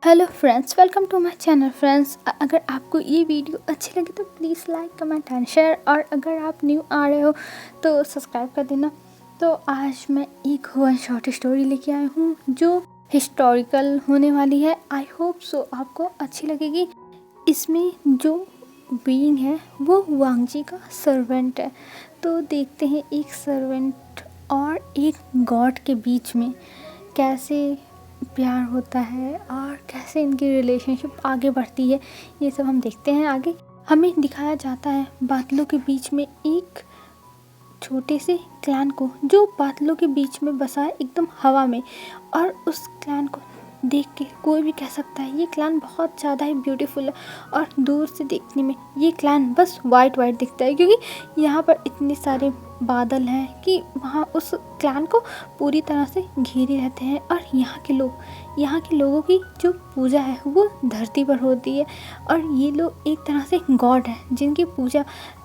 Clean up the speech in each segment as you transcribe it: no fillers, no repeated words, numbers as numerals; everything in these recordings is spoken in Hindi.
Hello friends, welcome to my channel. Friends, अगर आपको ये वीडियो अच्छी लगे तो please like comment and share, और अगर आप न्यू आ रहे हो तो सब्सक्राइब कर देना। तो आज मैं एक वन शॉर्ट स्टोरी लेके आई हूँ जो हिस्टोरिकल होने वाली है। आई होप सो आपको अच्छी लगेगी। इसमें जो बीइंग है वो वांगजी का सर्वेंट है। तो देखते हैं एक सर्वेंट और एक गॉड के बीच में कैसे प्यार होता है और कैसे इनकी रिलेशनशिप आगे बढ़ती है। ये सब हम देखते हैं आगे। हमें दिखाया जाता है बादलों के बीच में एक छोटे से क्लैन को जो बादलों के बीच में बसा है एकदम हवा में, और उस क्लैन को देख के कोई भी कह सकता है ये क्लैन बहुत ज़्यादा ही ब्यूटीफुल है। और दूर से देखने में ये क्लैन बस वाइट वाइट दिखता है क्योंकि यहाँ पर इतने सारे बादल हैं कि वहाँ उस क्लैन को पूरी तरह से घेरे रहते हैं। और यहाँ के लोगों की जो पूजा है वो धरती पर होती है, और ये लोग एक तरह से गॉड हैं जिनकी पूजा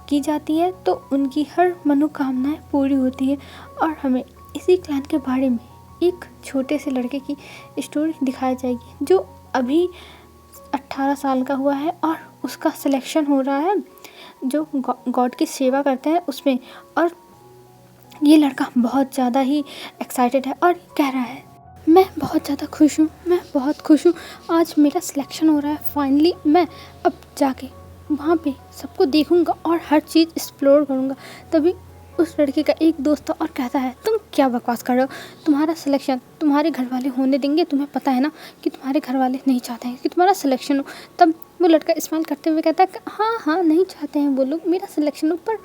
की जाती है, तो उनकी हर मनोकामनाएं पूरी होती है। और हमें इसी क्लैन के बारे में एक छोटे से लड़के की स्टोरी दिखाई जाएगी जो अभी 18 साल का हुआ है, और उसका सिलेक्शन हो रहा है जो गॉड की सेवा करते हैं उसमें। और ये लड़का बहुत ज़्यादा ही एक्साइटेड है और कह रहा है मैं बहुत ज़्यादा खुश हूँ, मैं बहुत खुश हूँ, आज मेरा सिलेक्शन हो रहा है। फाइनली मैं अब जाके वहाँ पे सबको देखूँगा और हर चीज़ एक्सप्लोर करूँगा। तभी उस लड़के का एक दोस्त और कहता है तुम क्या बकवास कर रहे हो, तुम्हारा सिलेक्शन तुम्हारे घर वाले होने देंगे? तुम्हें पता है ना कि तुम्हारे घर वाले नहीं चाहते हैं कि तुम्हारा सिलेक्शन हो। तब वो लड़का स्माइल करते हुए कहता है हाँ हाँ, नहीं चाहते हैं वो लोग मेरा सिलेक्शन हो, पर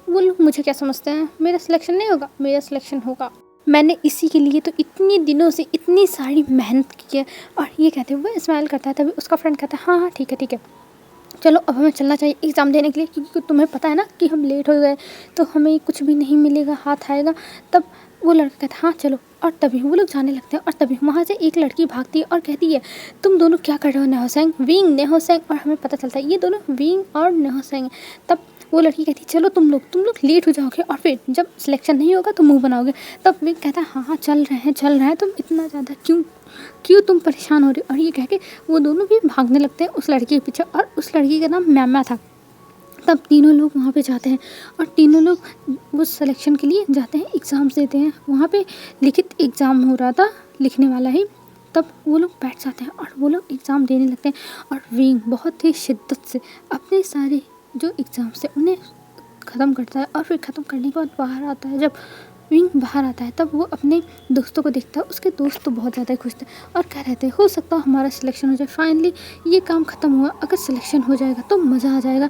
वो लोग मुझे क्या समझते हैं, मेरा सिलेक्शन नहीं होगा, मेरा सिलेक्शन होगा। मैंने इसी के लिए तो इतनी दिनों से इतनी सारी मेहनत की है। और ये कहते हुए स्माइल करता है। तभी उसका फ्रेंड कहता है हाँ हाँ ठीक है, चलो अब हमें चलना चाहिए एग्ज़ाम देने के लिए, क्योंकि तुम्हें पता है ना कि हम लेट हो गए तो हमें कुछ भी नहीं मिलेगा, हाथ आएगा। तब वो लड़का कहता है हाँ चलो, और तभी वो लोग जाने लगते हैं। और तभी वहाँ से एक लड़की भागती है और कहती है तुम दोनों क्या कर रहे हो नेहोसेंग, विंग नेहोसेंग। और हमें पता चलता है ये दोनों विंग और नेहोसेंग हैं। तब वो लड़की कहती है चलो तुम लोग लेट हो जाओगे और फिर जब सिलेक्शन नहीं होगा तो मुँह बनाओगे। तब विंग कहता है हाँ हाँ चल रहे हैं, तुम इतना ज़्यादा क्यों तुम परेशान हो रहे हो। और ये कह के वो दोनों भी भागने लगते हैं उस लड़की के पीछे, और उस लड़की का नाम मैमा था। तब तीनों लोग वहाँ पे जाते हैं और तीनों लोग वो सिलेक्शन के लिए जाते हैं, एग्ज़ाम्स देते हैं। वहाँ पे लिखित एग्ज़ाम हो रहा था, लिखने वाला ही। तब वो लोग बैठ जाते हैं और वो लोग एग्ज़ाम देने लगते हैं। और विंग बहुत ही शिद्दत से अपने सारे जो एग्ज़ाम्स थे उन्हें ख़त्म करता है। और फिर ख़त्म करने के बाद बाहर आता है। जब विंग बाहर आता है तब वो अपने दोस्तों को देखता है। उसके दोस्त तो बहुत ज़्यादा खुश थे और कह रहे थे हो सकता है हमारा सिलेक्शन हो जाए, फाइनली ये काम ख़त्म हुआ, अगर सिलेक्शन हो जाएगा तो मज़ा आ जाएगा,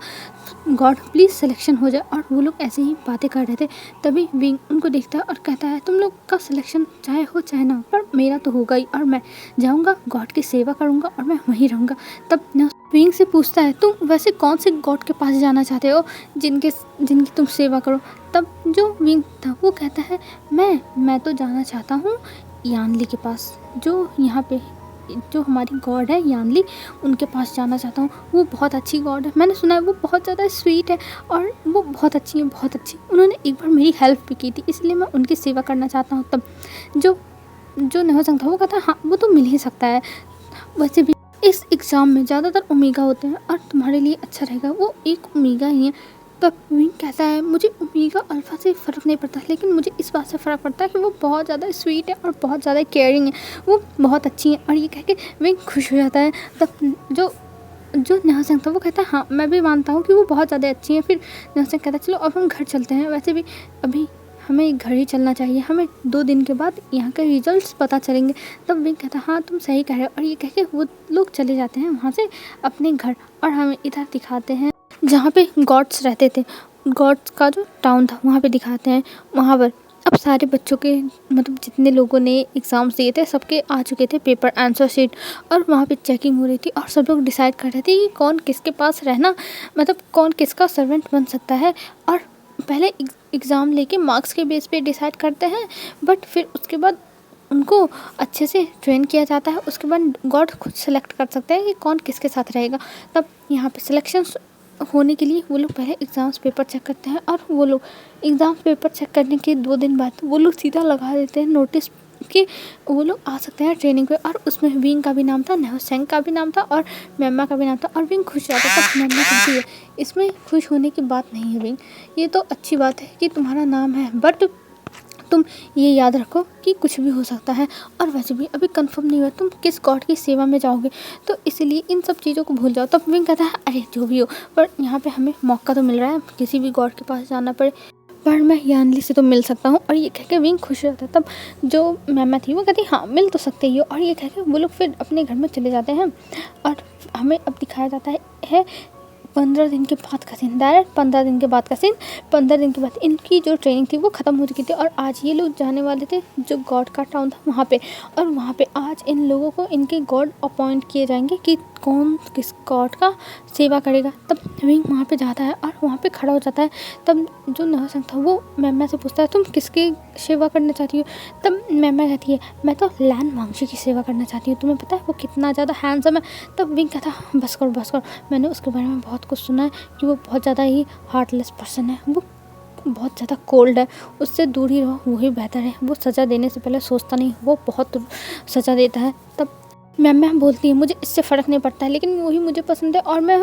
गॉड प्लीज़ सिलेक्शन हो जाए। और वो लोग ऐसे ही बातें कर रहे थे। तभी विंग उनको देखता है और कहता है तुम लोग का सिलेक्शन चाहे हो चाहे ना हो, पर मेरा तो होगा ही, और मैं जाऊँगा गॉड की सेवा करूँगा और मैं वहीं रहूँगा। तब विंग से पूछता है तुम वैसे कौन से गॉड के पास जाना चाहते हो जिनकी तुम सेवा करो। तब जो विंग था वो कहता है मैं तो जाना चाहता हूँ यानली के पास, जो यहाँ पे जो हमारी गॉड है यानली, उनके पास जाना चाहता हूँ। वो बहुत अच्छी गॉड है, मैंने सुना है वो बहुत ज़्यादा स्वीट है और वो बहुत अच्छी है, बहुत अच्छी। उन्होंने एक बार मेरी हेल्प भी की थी, इसलिए मैं उनकी सेवा करना चाहता हूँ। तब जो नेहोसेंग था वो कहता हाँ वो तो मिल ही सकता है, वैसे भी इस एग्ज़ाम में ज़्यादातर ओमेगा होते हैं और तुम्हारे लिए अच्छा रहेगा वो एक ओमेगा ही है। तब विंग कहता है मुझे ओमेगा अल्फ़ा से फ़र्क नहीं पड़ता, लेकिन मुझे इस बात से फ़र्क पड़ता है कि वो बहुत ज़्यादा स्वीट है और बहुत ज़्यादा केयरिंग है, वो बहुत अच्छी है। और ये कह के विंग खुश हो जाता है। तब जो नेहोसेंग था वो कहता है हाँ मैं भी मानता हूँ कि वो बहुत ज़्यादा अच्छी है। फिर नेहोसेंग कहता है चलो अब हम घर चलते हैं, वैसे भी अभी हमें घर ही चलना चाहिए, हमें 2 दिन के बाद यहाँ के रिजल्ट्स पता चलेंगे। तब विंग कहता हाँ तुम सही कह रहे हो। और ये कह के वो लोग चले जाते हैं वहाँ से अपने घर। और हमें इधर दिखाते हैं जहाँ पे गॉड्स रहते थे, गॉड्स का जो टाउन था वहाँ पे दिखाते हैं। वहाँ पर अब सारे बच्चों के मतलब जितने लोगों ने एग्ज़ाम्स दिए थे सबके आ चुके थे पेपर आंसर शीट, और वहाँ पे चेकिंग हो रही थी और सब लोग डिसाइड कर रहे थे कि कौन किसके पास रहना, मतलब कौन किसका सर्वेंट बन सकता है। और पहले एग्ज़ाम लेके मार्क्स के बेस पे डिसाइड करते हैं, बट फिर उसके बाद उनको अच्छे से ट्रेन किया जाता है। उसके बाद गॉड खुद सेलेक्ट कर सकते हैं कि कौन किसके साथ रहेगा। तब यहाँ पे सिलेक्शन होने के लिए वो लोग पहले एग्ज़ाम्स पेपर चेक करते हैं, और वो लोग एग्ज़ाम पेपर चेक करने के 2 दिन बाद वो लोग सीधा लगा देते हैं नोटिस कि वो लोग आ सकते हैं ट्रेनिंग पे। और उसमें विंग का भी नाम था, न्योसेंग का भी नाम था और मेम्मा का भी नाम था। और विंग खुश रहता है। तब मेम्मा कहती है इसमें खुश होने की बात नहीं है विंग, ये तो अच्छी बात है कि तुम्हारा नाम है, बट तुम ये याद रखो कि कुछ भी हो सकता है, और वैसे भी अभी कंफर्म नहीं हुआ तुम किस गॉड की सेवा में जाओगे, तो इसलिए इन सब चीज़ों को भूल जाओ। तब विंग कहता है अरे जो भी हो, पर यहाँ पे हमें मौका तो मिल रहा है, किसी भी गॉड के पास जाना पड़े पर मैं यानली से तो मिल सकता हूँ। और ये कह के विंग खुश रहता है। तब जो मैमा थी वो कहती हाँ मिल तो सकते ही हो। और ये कह के वो लोग फिर अपने घर में चले जाते हैं। और हमें अब दिखाया जाता है 15 दिन के बाद का सीन, डायरेक्ट 15 दिन के बाद का सीन। 15 दिन के बाद इनकी जो ट्रेनिंग थी वो ख़त्म हो चुकी थी और आज ये लोग जाने वाले थे जो गॉड का टाउन था वहाँ पे। और वहाँ पे आज इन लोगों को इनके गॉड अपॉइंट किए जाएंगे कि कौन किस गॉड का सेवा करेगा। तब विंग वहाँ पे जाता है और वहाँ पे खड़ा हो जाता है। तब जो नरसिंह था वो मैमा से पूछता है तुम किसकी सेवा करना चाहती हो। तब मैमा कहती है मैं तो लैन वांगशी की सेवा करना चाहती हूँ, तुम्हें पता है वो कितना ज़्यादा हैंडसम है। तब विंग कहता है बस करो, मैंने उसके बारे में बहुत कुछ सुना है कि वो बहुत ज़्यादा ही हार्टलेस पर्सन है, वो बहुत ज़्यादा कोल्ड है, उससे दूर ही रहो वही बेहतर है, वो सज़ा देने से पहले सोचता नहीं, वो बहुत सज़ा देता है। तब मैम बोलती है मुझे इससे फ़र्क नहीं पड़ता है, लेकिन वही मुझे पसंद है और मैं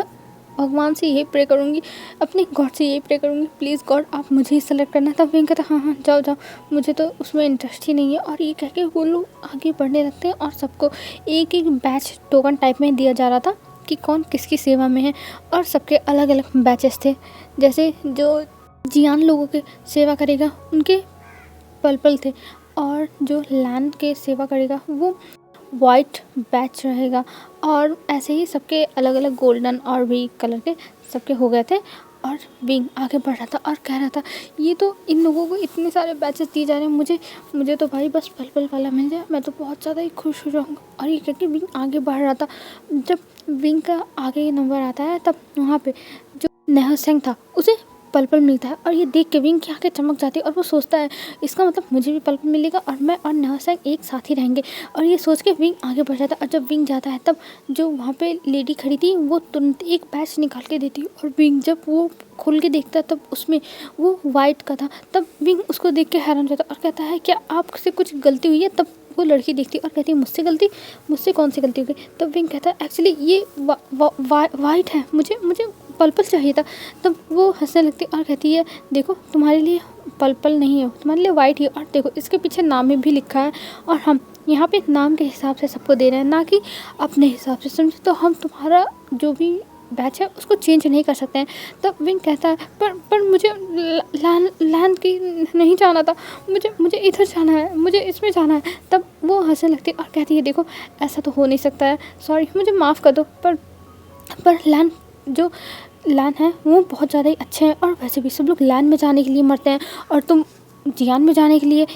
भगवान से यही प्रे करूँगी, अपने गॉड से यही प्रे करूँगी, प्लीज़ गॉड आप मुझे ही सेलेक्ट करना। तब विंग कहता हाँ जाओ, मुझे तो उसमें इंटरेस्ट ही नहीं है। और ये कह के वो लोग आगे बढ़ने लगते हैं और सबको एक एक बैच टोकन टाइप में दिया जा रहा था कि कौन किसकी सेवा में है। और सबके अलग अलग बैचेस थे, जैसे जो जियान लोगों के सेवा करेगा उनके पल थे, और जो लैंड के सेवा करेगा वो वाइट बैच रहेगा। और ऐसे ही सबके अलग अलग गोल्डन और भी कलर के सबके हो गए थे। और विंग आगे बढ़ रहा था और कह रहा था ये तो इन लोगों को इतने सारे बैचेस दिए जा रहे हैं, मुझे तो भाई बस पल वाला मिल जाए, मैं तो बहुत ज़्यादा ही खुश हो जाऊँगा। और ये कहकर विंग आगे बढ़ रहा था। जब विंग का आगे नंबर आता है तब वहाँ पे जो नेहसेंग था उसे पल मिलता है। और ये देख के विंग की आंखें चमक जाती है और वो सोचता है इसका मतलब मुझे भी पल मिलेगा और मैं और नेहसेंग एक साथ ही रहेंगे। और ये सोच के विंग आगे बढ़ जाता है। और जब विंग जाता है तब जो वहाँ पे लेडी खड़ी थी वो तुरंत एक पैच निकाल के देती है। और विंग जब वो खोल के देखता है तब उसमें वो वाइट का था। तब विंग उसको देख के हैरान रहता है और कहता है क्या आपसे कुछ गलती हुई है। तब वो लड़की देखती है और कहती है मुझसे कौन सी गलती हो गई। तब विंग कहता है एक्चुअली ये वाइट है, मुझे पर्पल चाहिए था। तब वो हंसने लगती और कहती है देखो तुम्हारे लिए पर्पल नहीं है, तुम्हारे लिए वाइट ही है, और देखो इसके पीछे नाम भी लिखा है और हम यहाँ पे नाम के हिसाब से सबको दे रहे हैं, ना कि अपने हिसाब से, समझे। तो हम तुम्हारा जो भी बैच है उसको चेंज नहीं कर सकते हैं। तब विंग कहता है पर मुझे लैंड की नहीं जाना था, मुझे इधर जाना है, मुझे इसमें जाना है। तब वो हंसने लगती और कहती है देखो ऐसा तो हो नहीं सकता है, सॉरी मुझे माफ़ कर दो, पर लैन है वो बहुत ज़्यादा ही अच्छे हैं, और वैसे भी सब लोग लैन में जाने के लिए मरते हैं और तुम जियान में जाने के लिए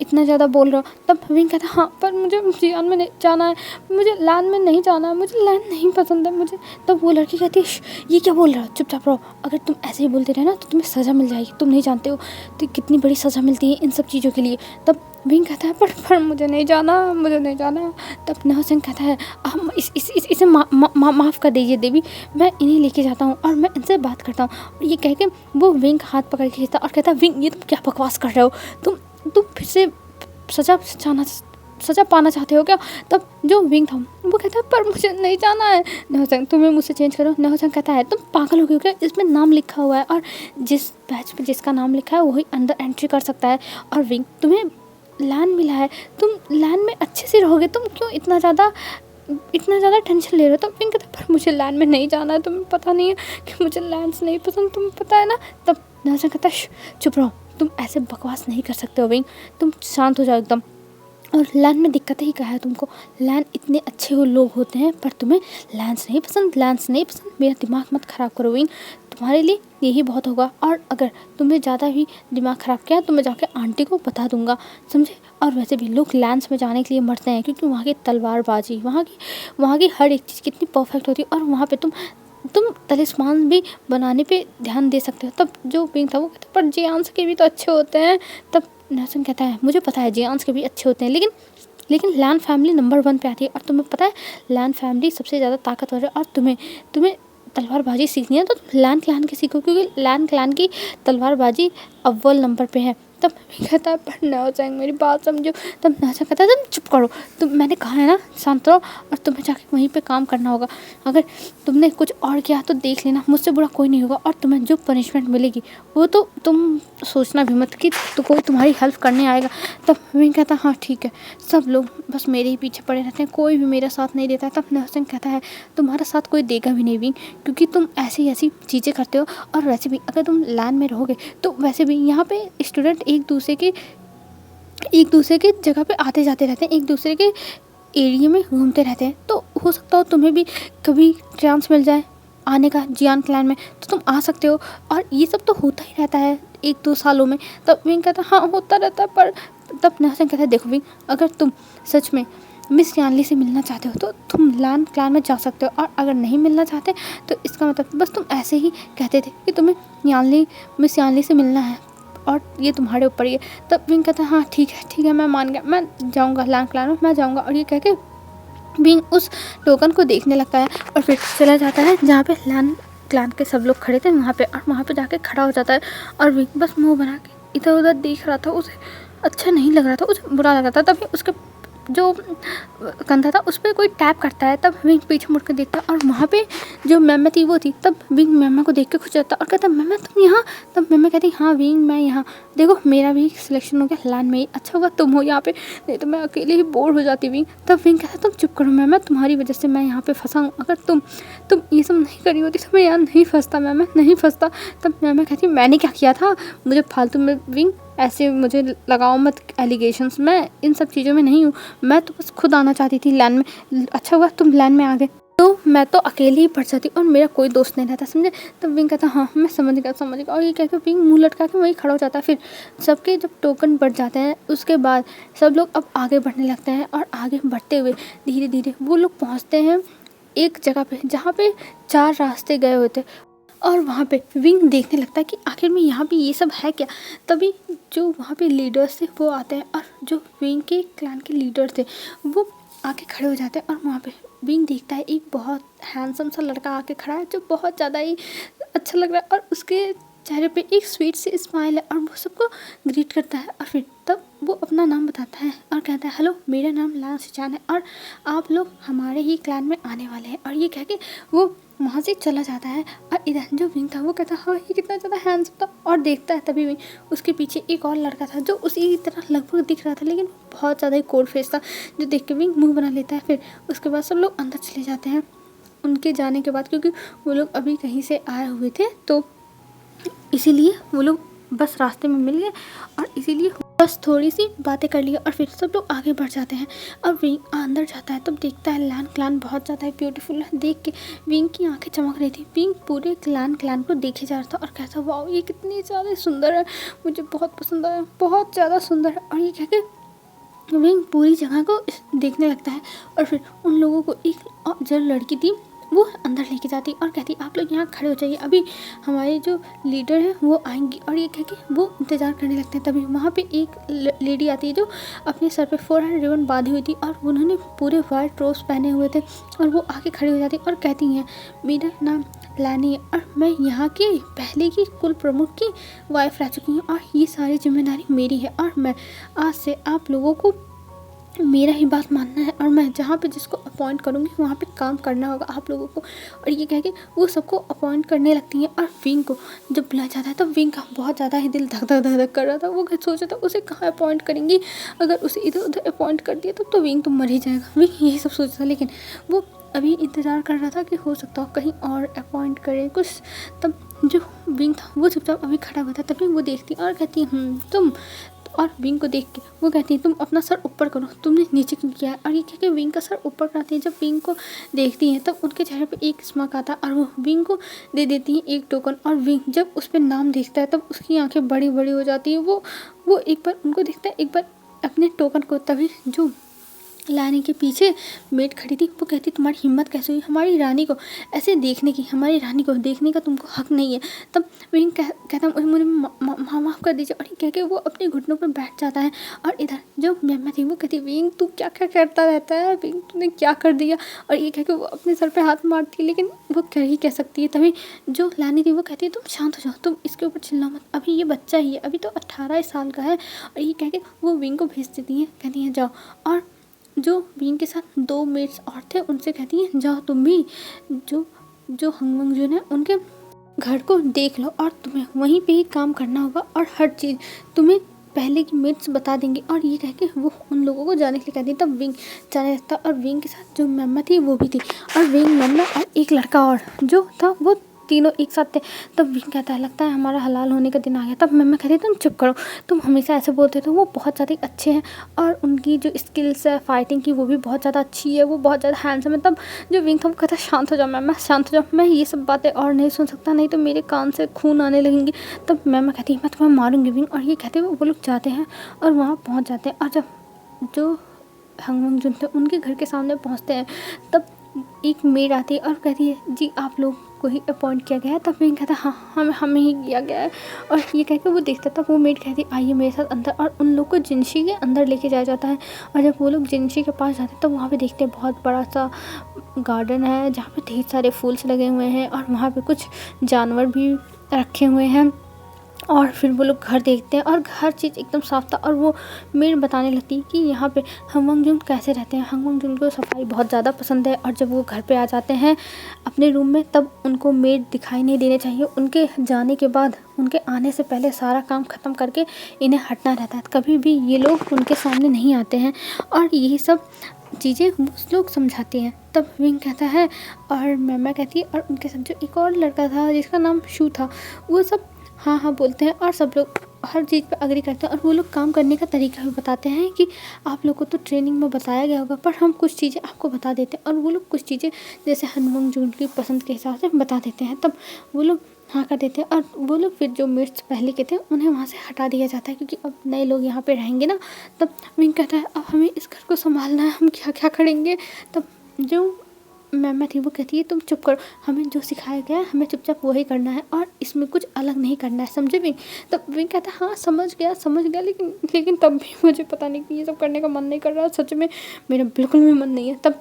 इतना ज़्यादा बोल रहे हो। तब विंग कहता हाँ पर मुझे जियान में नहीं जाना है, मुझे लैन में नहीं जाना है, मुझे लैन नहीं पसंद है मुझे। तब वो लड़की कहती है ये क्या बोल रहा हो, चुपचाप रहो, अगर तुम ऐसे ही बोलते रहे ना तो तुम्हें सज़ा मिल जाएगी, तुम नहीं जानते हो तो कितनी बड़ी सज़ा मिलती है इन सब चीज़ों के लिए। तब विंग कहता है पर मुझे नहीं जाना। तब नेहसेंग कहता है हम इसे माफ़ कर दीजिए देवी, मैं इन्हें लेके जाता हूँ और मैं इनसे बात करता हूँ। और ये कह के वो विंग हाथ पकड़ के खींचता और कहता है विंग ये तुम क्या बकवास कर रहे हो, तुम फिर से सज़ा पाना चाहते हो क्या। तब जो विंग था वो कहता है पर मुझे नहीं जाना है। नेहसेंग तुम्हें मुझसे चेंज करो। नेहसेंग कहता है तुम पागल हो गए हो क्या, इसमें नाम लिखा हुआ है और जिस बैच पे जिसका नाम लिखा है वही अंदर एंट्री कर सकता है। और विंग तुम्हें लैन मिला है, तुम लैन में अच्छे से रहोगे, तुम क्यों इतना ज़्यादा टेंशन ले रहे हो। तब विंग कहता पर मुझे लैन में नहीं जाना है, तुम्हें पता नहीं है कि मुझे लैंड्स नहीं पसंद, तुम्हें पता है ना। तब नेहसेंग कहता है चुप रहो, तुम ऐसे बकवास नहीं कर सकते हो विंग, तुम शांत हो जाओ एकदम। और लैन में दिक्कत ही क्या है तुमको, लैन इतने अच्छे वो लोग होते हैं पर तुम्हें लैंस नहीं पसंद, मेरा दिमाग मत ख़राब करो विंग, तुम्हारे लिए यही बहुत होगा। और अगर तुमने ज़्यादा भी दिमाग ख़राब किया तो मैं जाके आंटी को बता दूंगा, समझे। और वैसे भी लोग लैंस में जाने के लिए मरते हैं क्योंकि वहाँ की तलवारबाजी, वहाँ की हर एक चीज़ कितनी परफेक्ट होती है, और वहाँ पे तुम तलिस्मान भी बनाने पे ध्यान दे सकते हो। तब जो विंग था वो कहता पर जियांस के भी तो अच्छे होते हैं। तब नेहसेंग कहता है मुझे पता है जियांस के भी अच्छे होते हैं, लेकिन लैन फैमिली नंबर 1 पे आती है, और तुम्हें पता है लैन फैमिली सबसे ज़्यादा ताकतवर है, और तुम्हें तलवारबाजी सीखनी है तो तुम लैन क्लैन की सीखो, क्योंकि लैन क्लैन की तलवारबाजी अव्वल नंबर पे है। तब भी कहता है पर नौजंग मेरी बात समझो। तब नौजंग कहता है तुम चुप करो, तुम मैंने कहा है ना शांत रहो और तुम्हें जाके वहीं पे काम करना होगा। अगर तुमने कुछ और किया तो देख लेना, मुझसे बुरा कोई नहीं होगा और तुम्हें जो पनिशमेंट मिलेगी वो तो तुम सोचना भी मत कि तो कोई तुम्हारी हेल्प करने आएगा। तब विंग कहता हाँ ठीक है, सब लोग बस मेरे ही पीछे पड़े रहते हैं, कोई भी मेरा साथ नहीं देता है। तब नौजंग कहता है तुम्हारा साथ कोई देगा भी नहीं विंग, क्योंकि तुम ऐसी ऐसी चीज़ें करते हो। और वैसे भी अगर तुम लैंड में रहोगे तो वैसे भी यहाँ पे स्टूडेंट एक दूसरे के जगह पे आते जाते रहते हैं, एक दूसरे के एरिया में घूमते रहते हैं, तो हो सकता हो तुम्हें भी कभी चांस मिल जाए आने का जियान क्लैन में, तो तुम आ सकते हो। और ये सब तो होता ही रहता है 1-2 सालों में। तब विंग कहता हाँ होता रहता है, पर तब नौजंग कहता है देखो विंग, अगर तुम सच में मिस यानली से मिलना चाहते हो तो तुम लैन क्लैन में जा सकते हो, और अगर नहीं मिलना चाहते तो इसका मतलब बस तुम ऐसे ही कहते थे कि तुम्हें मिस यानली से मिलना है और ये तुम्हारे ऊपर ही है। तब विंग कहता है हाँ ठीक है मैं मान गया, मैं जाऊँगा लैन क्लैन में, मैं जाऊँगा। और ये कह के विंग उस टोकन को देखने लगता है और फिर चला जाता है जहाँ पे लैन क्लैन के सब लोग खड़े थे वहाँ पे, और वहाँ पे जाके खड़ा हो जाता है। और विंग बस मुंह बना के इधर उधर देख रहा था, उसे अच्छा नहीं लग रहा था, उसे बुरा लग रहा था। तभी उसके जो कंधा था उस पर कोई टैप करता है। तब विंग पीछे मुड़ कर देखता है और वहाँ पे जो मेम्मा थी वो थी। तब विंग मेम्मा को देख के खुश होता और कहता मेम्मा तुम यहाँ। तब मेम्मा कहती हाँ विंग मैं यहाँ, देखो मेरा भी सिलेक्शन हो गया लैन में ही, अच्छा हुआ तुम हो यहाँ पे, नहीं तो मैं अकेले ही बोर हो जाती विंग। तब विंग कहता तुम चुप करो मेम्मा, तुम्हारी वजह से मैं यहाँ पे फंसा हूँ, अगर तुम ये सब नहीं करी होती तो मैं यहाँ नहीं फंसता मेम्मा, नहीं फंसता। तब मेम्मा कहती मैंने क्या किया था, मुझे फालतू में विंग ऐसे मुझे लगाओ मत एलिगेशंस, मैं इन सब चीज़ों में नहीं हूँ, मैं तो बस खुद आना चाहती थी लैन में, अच्छा हुआ तुम लैन में आ गए, तो मैं तो अकेले ही पड़ जाती और मेरा कोई दोस्त नहीं रहता, समझे। तब विंग कहता हाँ मैं समझ गया। और ये कह के विंग मुँह लटका के वहीं खड़ा हो जाता है। फिर सबके जब टोकन बढ़ जाते हैं उसके बाद सब लोग अब आगे बढ़ने लगते हैं, और आगे बढ़ते हुए धीरे धीरे वो लोग पहुँचते हैं एक जगह पे जहाँ पे 4 रास्ते गए हुए थे, और वहाँ पे विंग देखने लगता है कि आखिर में यहाँ पे ये सब है क्या। तभी जो वहाँ पे लीडर्स थे वो आते हैं, और जो विंग के क्लैन के लीडर थे वो आके खड़े हो जाते हैं। और वहाँ पे विंग देखता है एक बहुत हैंडसम सा लड़का आके खड़ा है जो बहुत ज़्यादा ही अच्छा लग रहा है, और उसके चेहरे पे एक स्वीट सी स्माइल है, और वो सबको ग्रीट करता है। और फिर तब वो अपना नाम बताता है और कहता है हेलो मेरा नाम लैन सिचान है और आप लोग हमारे ही क्लैन में आने वाले हैं। और ये कह के वो वहाँ से चला जाता है। और इधर जो विंग था वो कहता हाँ ये कितना ज़्यादा हैंडसम था, और देखता है तभी विंग उसके पीछे एक और लड़का था जो उसी तरह लगभग दिख रहा था, लेकिन बहुत ज़्यादा ही कोल्ड फेस था, जो देख के विंग मुँह बना लेता है। फिर उसके बाद सब लोग अंदर चले जाते हैं उनके जाने के बाद, क्योंकि वो लोग अभी कहीं से आए हुए थे, तो इसीलिए वो लोग बस रास्ते में मिल गए और इसीलिए बस थोड़ी सी बातें कर ली, और फिर सब लोग आगे बढ़ जाते हैं। और विंग अंदर जाता है तब देखता है लैन क्लैन बहुत ज़्यादा ही ब्यूटीफुल है। देख के विंग की आंखें चमक रही थी। विंग पूरे क्लैन को देखे जा रहा था और कहता वाओ ये कितनी ज़्यादा सुंदर है, मुझे बहुत पसंद आया, बहुत ज़्यादा सुंदर है। और ये कह के विंग पूरी जगह को देखने लगता है, और फिर उन लोगों को एक जो लड़की थी वो अंदर लेके जाती और कहती आप लोग यहाँ खड़े हो जाइए, अभी हमारे जो लीडर हैं वो आएंगी। और ये कह के वो इंतज़ार करने लगते हैं। तभी वहाँ पे एक लेडी आती है जो अपने सर पे 400 रिबन बांधी हुई थी, और उन्होंने पूरे वाइट रोज पहने हुए थे, और वो आके खड़ी हो जाती और कहती हैं मेरा नाम लैनी है और मैं यहाँ की पहले की कुल प्रमुख की वाइफ रह चुकी हूँ, और ये सारी जिम्मेदारी मेरी है, और मैं आज से आप लोगों को मेरा ही बात मानना है, और मैं जहाँ पे जिसको अपॉइंट करूँगी वहाँ पे काम करना होगा आप लोगों को। और ये कह के वो सबको अपॉइंट करने लगती हैं। और विंग को जब बुलाया जाता है तो विंग का बहुत ज़्यादा ही दिल धक धक धक धक कर रहा था। वो सोच रहा था उसे कहाँ अपॉइंट करेंगी, अगर उसे इधर उधर अपॉइंट कर दिया तो विंग तो मर ही जाएगा। विंग यही सब सोच रहा था, लेकिन वो अभी इंतज़ार कर रहा था कि हो सकता हो कहीं और अपॉइंट करें कुछ। तब जो विंग था वो चुपचाप अभी खड़ा हुआ था। तभी वो देखती और कहती तुम, और विंग को देख के वो कहती है तुम अपना सर ऊपर करो, तुमने नीचे क्यों किया है। और ये कह के विंग का सर ऊपर करती है। जब विंग को देखती है तब उनके चेहरे पे एक स्माइल आता है, और वो विंग को दे देती है एक टोकन। और विंग जब उस पर नाम देखता है तब उसकी आंखें बड़ी बड़ी हो जाती है। वो एक बार उनको देखता है, एक बार अपने टोकन को। तभी जो लाने के पीछे मेड खड़ी थी। वो कहती तुम्हारी हिम्मत कैसे हुई हमारी रानी को ऐसे देखने की, हमारी रानी को देखने का तुमको हक नहीं है। तब विंग कहता मुझे माफ़ कर दीजिए, और ये कह के वो अपने घुटनों पर बैठ जाता है। और इधर जो मेम्मा थी वो कहती विंग तू क्या क्या करता रहता है, विंग तूने क्या कर दिया, और ये कह के वो अपने सर पे हाथ मारती है, लेकिन वो क्या ही कह सकती है। तभी जो लानी थी वो कहती है तुम शांत हो जाओ, तुम इसके ऊपर चिल्लाओ मत, अभी ये बच्चा ही है, अभी तो 18 साल का है। और ये कह के वो विंग को भेज देती है, कहती है जाओ। और जो विंग के साथ 2 मेट्स और थे उनसे कहती हैं जाओ तुम भी जो हंगमंग जो है उनके घर को देख लो, और तुम्हें वहीं पे ही काम करना होगा, और हर चीज़ तुम्हें पहले की मेट्स बता देंगे। और ये कह के वो उन लोगों को जाने के लिए कहती है। तब विंग जाने लगता, और विंग के साथ जो मेम्मा थी वो भी थी, और विंग, मेम्मा और एक लड़का और जो था वो तीनों एक साथ थे। तब विंग कहता है लगता है हमारा हलाल होने का दिन आ गया। तब मेम्मा कहती है तुम चुप करो, तुम हमेशा ऐसे बोलते थे। वो बहुत ज़्यादा अच्छे हैं, और उनकी जो स्किल्स है फाइटिंग की वो भी बहुत ज़्यादा अच्छी है, वो बहुत ज़्यादा हैंडसम है। तब जो विंग था वो कहता है शांत हो जाओ मेम्मा, शांत हो जाओ, मैं ये सब बातें और नहीं सुन सकता, नहीं तो मेरे कान से खून आने लगेंगे। तब मेम्मा कहती है मैं तुम्हें मारूंगी विंग, और ये कहते हुए वो लोग जाते हैं और वहाँ पहुँच जाते हैं। और जब जो हंगमंग जुन थे उनके घर के सामने पहुँचते हैं, तब एक मेड आती है और कहती है जी आप लोग को ही अपॉइंट किया गया है। तब विंग कहता है हाँ हमें ही किया गया है, और ये कह के वो देखता था। वो मेड कहती है आइए मेरे साथ अंदर, और उन लोग को जिनसी के अंदर लेके जाया जाता है। और जब वो लोग जिनसी के पास जाते हैं तो वहाँ पे देखते हैं बहुत बड़ा सा गार्डन है जहाँ पे ढेर सारे फूल्स लगे हुए हैं, और वहाँ पे कुछ जानवर भी रखे हुए हैं। और फिर वो लोग घर देखते हैं और हर चीज़ एकदम साफ था। और वो मेड बताने लगती है कि यहाँ पे हंगमंग जुन कैसे रहते हैं। हंगमंग जुन को सफाई बहुत ज़्यादा पसंद है, और जब वो घर पे आ जाते हैं अपने रूम में तब उनको मेड दिखाई नहीं देने चाहिए। उनके जाने के बाद, उनके आने से पहले सारा काम ख़त्म करके इन्हें हटना रहता है, कभी भी ये लोग उनके सामने नहीं आते हैं। और यही सब चीज़ें वो लोग समझाती हैं। तब विंग कहता है और मेम्मा कहती है, और उनके साथ जो एक और लड़का था जिसका नाम शू था, वो सब हाँ बोलते हैं, और सब लोग हर चीज़ पे अग्री करते हैं। और वो लोग काम करने का तरीका भी बताते हैं कि आप लोग को तो ट्रेनिंग में बताया गया होगा, पर हम कुछ चीज़ें आपको बता देते हैं। और वो लोग कुछ चीज़ें जैसे हंगमंग जुन की पसंद के हिसाब से बता देते हैं। तब वो लोग हाँ कर देते हैं, और वो लोग फिर जो मेट्स पहले के थे उन्हें वहाँ से हटा दिया जाता है, क्योंकि अब नए लोग यहाँ पे रहेंगे ना। तब विंग कहता है अब हमें इस घर को संभालना है, हम क्या क्या करेंगे। तब जो मेम्मा थी वो कहती है तुम चुप करो, हमें जो सिखाया गया है हमें चुपचाप वही करना है, और इसमें कुछ अलग नहीं करना है, समझे विंग। तब विंग कहता है हाँ समझ गया, लेकिन तब भी मुझे पता नहीं कि ये सब करने का मन नहीं कर रहा, सच में मेरा बिल्कुल भी मन नहीं है। तब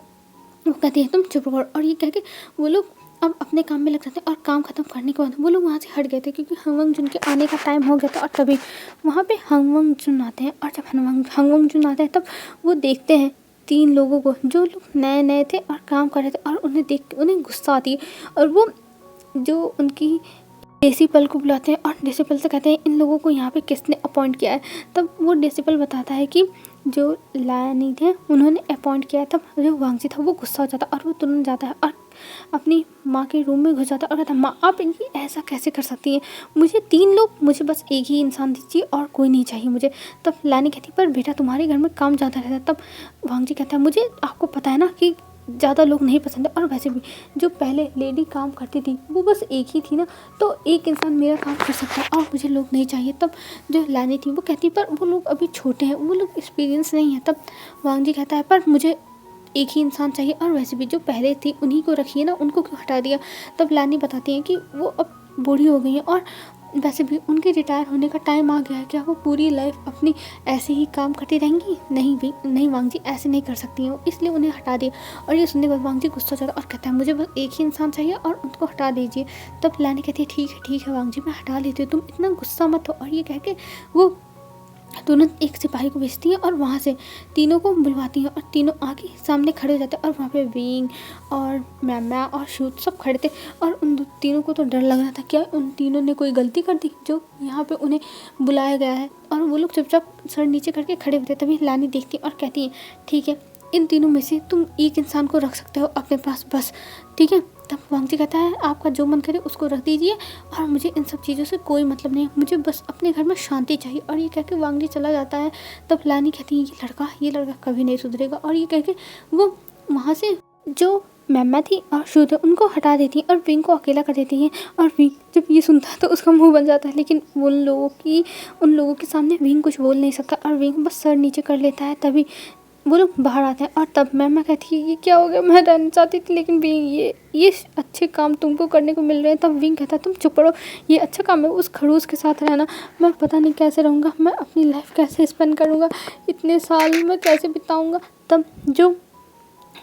वो कहती है तुम चुप करो, और ये कह के वो लोग अब अपने काम में लग जाते हैं। और काम ख़त्म करने के बाद वो लोग वहाँ से हट गए थे, क्योंकि हंगमंग जुन के आने का टाइम हो गया था। और तभी वहाँ पे हंगमंग जुन आते हैं, और जब हंगमंग जुन आते हैं तब वो देखते हैं 3 लोगों को जो लोग नए थे और काम कर रहे थे, और उन्हें देख के उन्हें गुस्सा आती है। और वो जो उनकी डेसिपल को बुलाते हैं, और डेसिपल से कहते हैं इन लोगों को यहाँ पे किसने अपॉइंट किया है। तब वो डेसिपल बताता है कि जो लानी थे उन्होंने अपॉइंट किया है। तब जो वांगजी था वो गुस्सा हो जाता है, और वो तुरंत जाता है और अपनी माँ के रूम में घुस जाता है और कहता है माँ आप ये ऐसा कैसे कर सकती हैं, मुझे 3 लोग, मुझे बस एक ही इंसान दीजिए और कोई नहीं चाहिए मुझे। तब लानी कहती पर बेटा तुम्हारे घर में काम ज़्यादा रहता है। तब वांगजी कहता है मुझे आपको पता है ना कि ज़्यादा लोग नहीं पसंद है, और वैसे भी जो पहले लेडी काम करती थी वो बस एक ही थी ना, तो एक इंसान मेरा काम कर सकता है और मुझे लोग नहीं चाहिए। तब जो लानी थी वो कहती पर वो लोग अभी छोटे हैं, वो लोग एक्सपीरियंस नहीं है। तब वांगजी कहता है पर मुझे एक ही इंसान चाहिए, और वैसे भी जो पहले थी उन्हीं को रखिए ना, उनको क्यों हटा दिया। तब लानी बताती हैं कि वो अब बूढ़ी हो गई हैं, और वैसे भी उनके रिटायर होने का टाइम आ गया है, क्या वो पूरी लाइफ अपनी ऐसे ही काम करती रहेंगी। नहीं वांगजी ऐसे नहीं कर सकती हैं वो, इसलिए उन्हें हटा दिया। और ये सुनने के बाद वांगजी गुस्सा हो जाता और कहता है मुझे बस एक ही इंसान चाहिए और उनको हटा दीजिए। तब लानी कहती है ठीक है वांगजी मैं हटा लेती हूँ, तुम इतना गुस्सा मत हो। और ये कह के वो तुरंत एक सिपाही को भेजती है और वहाँ से तीनों को बुलवाती हैं, और तीनों आके सामने खड़े हो जाते हैं। और वहाँ पे विंग और मेम्मा और शूट सब खड़े थे, और उन तीनों को तो डर लग रहा था क्या उन तीनों ने कोई गलती कर दी जो यहाँ पे उन्हें बुलाया गया है। और वो लोग चुपचाप सर नीचे करके खड़े होते। तभी लानी देखती और कहती है ठीक है इन तीनों में से तुम एक इंसान को रख सकते हो अपने पास, बस ठीक है। तब वांगजी कहता है आपका जो मन करे उसको रख दीजिए, और मुझे इन सब चीज़ों से कोई मतलब नहीं है, मुझे बस अपने घर में शांति चाहिए। और ये कह के वांगजी चला जाता है। तब लानी कहती है ये लड़का कभी नहीं सुधरेगा। और ये कह के वो वहाँ से जो मेम्मा थी और शू थे उनको हटा देती है और विंग को अकेला कर देती है। और विंग जब ये सुनता है तो उसका मुंह बन जाता है, लेकिन उन लोगों के सामने विंग कुछ बोल नहीं सकता, और विंग बस सर नीचे कर लेता है। तभी वो लोग बाहर आते हैं और तब मैम कहती है ये क्या हो गया, मैं रहना चाहती थी लेकिन विंग ये अच्छे काम तुमको करने को मिल रहे हैं। तब विंग कहता है तुम चुप रहो, ये अच्छा काम है उस खड़ूस के साथ रहना, मैं पता नहीं कैसे रहूँगा, मैं अपनी लाइफ कैसे स्पेंड करूँगा, इतने साल मैं कैसे बिताऊँगा। तब जो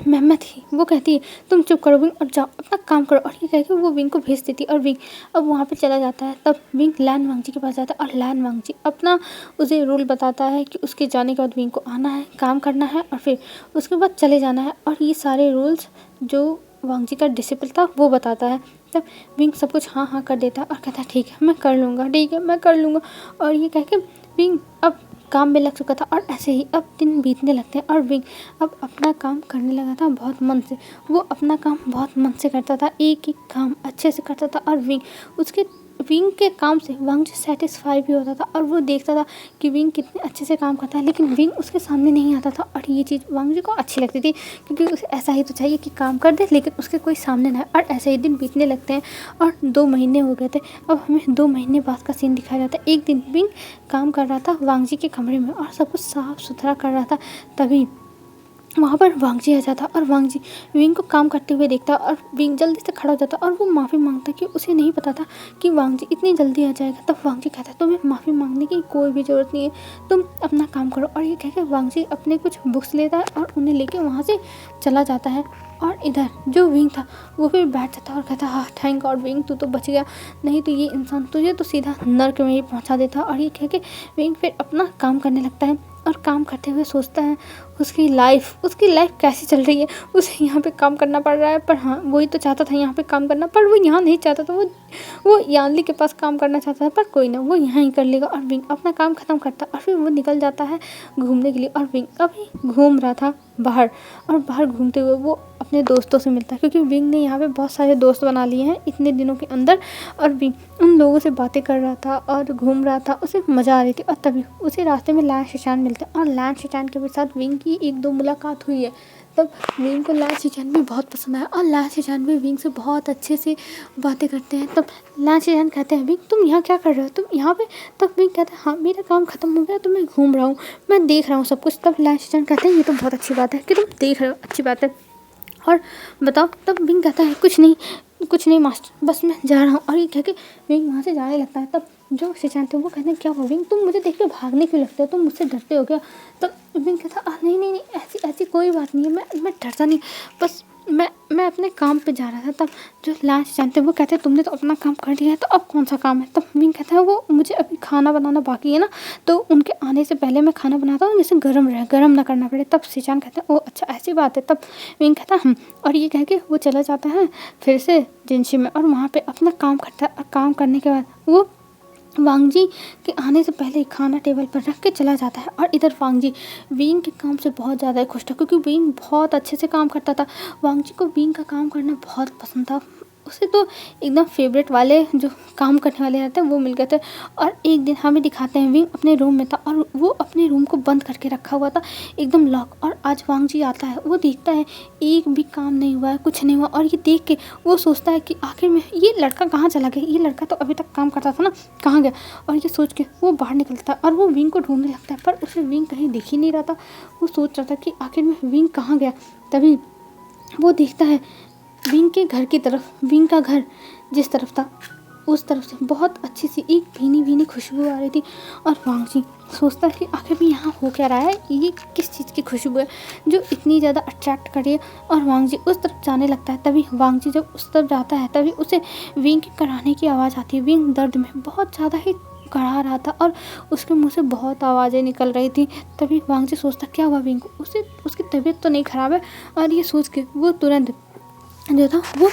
मैम थी वो कहती है तुम चुप करो विंग और जाओ अपना काम करो, और ये कह के वो विंग को भेज देती है और विंग अब वहाँ पे चला जाता है। तब विंग लैन वांगजी के पास जाता है और लैन वांगजी अपना उसे रूल बताता है कि उसके जाने के बाद विंग को आना है, काम करना है और फिर उसके बाद चले जाना है, और ये सारे रूल्स जो वांगजी का डिसिप्लिन था वो बताता है। तब विंग सब कुछ हाँ हाँ कर देता है और कहता है ठीक है मैं कर लूँगा, ठीक है मैं कर लूँगा, और ये कह के विंग अब काम में लग चुका था। और ऐसे ही अब दिन बीतने लगते हैं और विंग अब अपना काम करने लगा था बहुत मन से, वो अपना काम बहुत मन से करता था, एक एक काम अच्छे से करता था, और विंग के काम से वांगजी सेटिस्फाई भी होता था और वो देखता था कि विंग कितने अच्छे से काम करता है, लेकिन विंग उसके सामने नहीं आता था, और ये चीज़ वांगजी को अच्छी लगती थी क्योंकि उसे ऐसा ही तो चाहिए कि काम कर दे लेकिन उसके कोई सामने ना है। और ऐसे ही दिन बीतने लगते हैं और 2 महीने हो गए थे। अब हमें 2 महीने बाद का सीन दिखाया जाता है। एक दिन विंग काम कर रहा था वांगजी के कमरे में और सब कुछ साफ सुथरा कर रहा था, तभी वहाँ पर वांगजी आ जाता और वांगजी विंग को काम करते हुए देखता और विंग जल्दी से खड़ा हो जाता और वो माफ़ी मांगता कि उसे नहीं पता था कि वांगजी इतनी जल्दी आ जाएगा। तब वांगजी कहता है तुम्हें माफ़ी मांगने की कोई भी ज़रूरत नहीं है, तुम अपना काम करो। और ये कहकर वांगजी अपने कुछ बुक्स लेता है और उन्हें लेके वहाँ से चला जाता है। और इधर जो विंग था वो फिर बैठ जाता और कहता हाँ थैंक गॉड विंग तू तो बच गया, नहीं तो ये इंसान तुझे तो सीधा नर्क में ही पहुँचा देता। और ये कह के विंग फिर अपना काम करने लगता है और काम करते हुए सोचता है उसकी लाइफ कैसी चल रही है, उसे यहाँ पे काम करना पड़ रहा है, पर हाँ वही तो चाहता था यहाँ पे काम करना, पर वो यहाँ नहीं चाहता था, वो यानली के पास काम करना चाहता था, पर कोई ना वो यहाँ ही कर लेगा। और विंग अपना काम ख़त्म करता और फिर वो निकल जाता है घूमने के लिए। और विंग अभी घूम रहा था बाहर, और बाहर घूमते हुए वो अपने दोस्तों से मिलता है क्योंकि विंग ने यहाँ पे बहुत सारे दोस्त बना लिए हैं इतने दिनों के अंदर, और विंग उन लोगों से बातें कर रहा था और घूम रहा था, उसे मज़ा आ रही थी। और तभी उसे रास्ते में लैन शिशान मिलते हैं और लैन शिशान के साथ विंग की 1-2 मुलाकात हुई है। तब विंग को लैन शिशान भी बहुत पसंद आया और लैन शिशान भी विंग से बहुत अच्छे से बातें करते हैं। तब लैन शिशान कहते हैं विंग तुम यहाँ क्या कर रहे हो, तुम यहाँ पे। तब विंग कहता है हाँ मेरा काम ख़त्म हो गया तो मैं घूम रहा हूँ, मैं देख रहा हूँ सब कुछ। तब लैन शिशान कहते हैं ये तो बहुत अच्छी बात है कि तुम देख रहे हो, अच्छी बात है, और बताओ। तब विंग कहता है कुछ नहीं मास्टर, बस मैं जा रहा हूँ। और ये कह के विंग वहाँ से जाने लगता है। तब जो शिशान थे वो कहते हैं क्या हुआ विंग, तुम मुझे देख के भागने क्यों लगते हो, तुम मुझसे डरते हो क्या। तब विंग कहता नहीं ऐसी कोई बात नहीं है, मैं डरता नहीं, बस मैं अपने काम पे जा रहा था। तब जो लास्ट जानते हैं वो कहते हैं तुमने तो अपना काम कर लिया है तो अब कौन सा काम है। तब विंग कहता है वो मुझे अभी खाना बनाना बाकी है ना, तो उनके आने से पहले मैं खाना बनाता हूँ जिससे गर्म ना करना पड़े। तब शिशान कहता है ओ अच्छा ऐसी बात है। तब विंग कहता है और ये कह के वो चला जाता है फिर से जिनशी में, और वहाँ पर अपना काम करता है। और काम करने के बाद वो वांगजी के आने से पहले खाना टेबल पर रख के चला जाता है। और इधर वांगजी विंग के काम से बहुत ज़्यादा खुश था क्योंकि विंग बहुत अच्छे से काम करता था। वांगजी को विंग का काम करना बहुत पसंद था, उसे तो एकदम फेवरेट वाले जो काम करने वाले रहते हैं वो मिल गए थे। और एक दिन हमें दिखाते हैं विंग अपने रूम में था और वो अपने रूम को बंद करके रखा हुआ था एकदम लॉक। और आज वांगजी आता है, वो देखता है एक भी काम नहीं हुआ है, कुछ नहीं हुआ। और ये देख के वो सोचता है कि आखिर में ये लड़का कहाँ चला गया, ये लड़का तो अभी तक काम करता था ना, कहाँ गया। और ये सोच के वो बाहर निकलता है और वो विंग को ढूंढने लगता है, पर उसे विंग कहीं दिख ही नहीं रहा था। वो सोच रहा था कि आखिर में विंग कहाँ गया। तभी वो देखता है विंग के घर की तरफ, विंग का घर जिस तरफ था उस तरफ से बहुत अच्छी सी एक भीनी खुशबू आ रही थी। और वांगजी सोचता है कि आखिर भी यहाँ हो क्या रहा है, ये किस चीज़ की खुशबू है जो इतनी ज़्यादा अट्रैक्ट कर रही है। और वांगजी उस तरफ जाने लगता है। तभी वांगजी जब उस तरफ जाता है तभी उसे विंग के कराने की आवाज़ आती है। विंग दर्द में बहुत ज़्यादा ही कड़ा रहा था और उसके मुंह से बहुत आवाज़ें निकल रही थी। तभी वांगजी सोचता क्या हुआ विंग को, उसे उसकी तबीयत तो नहीं ख़राब है। और ये सोच के वो तुरंत जो था वो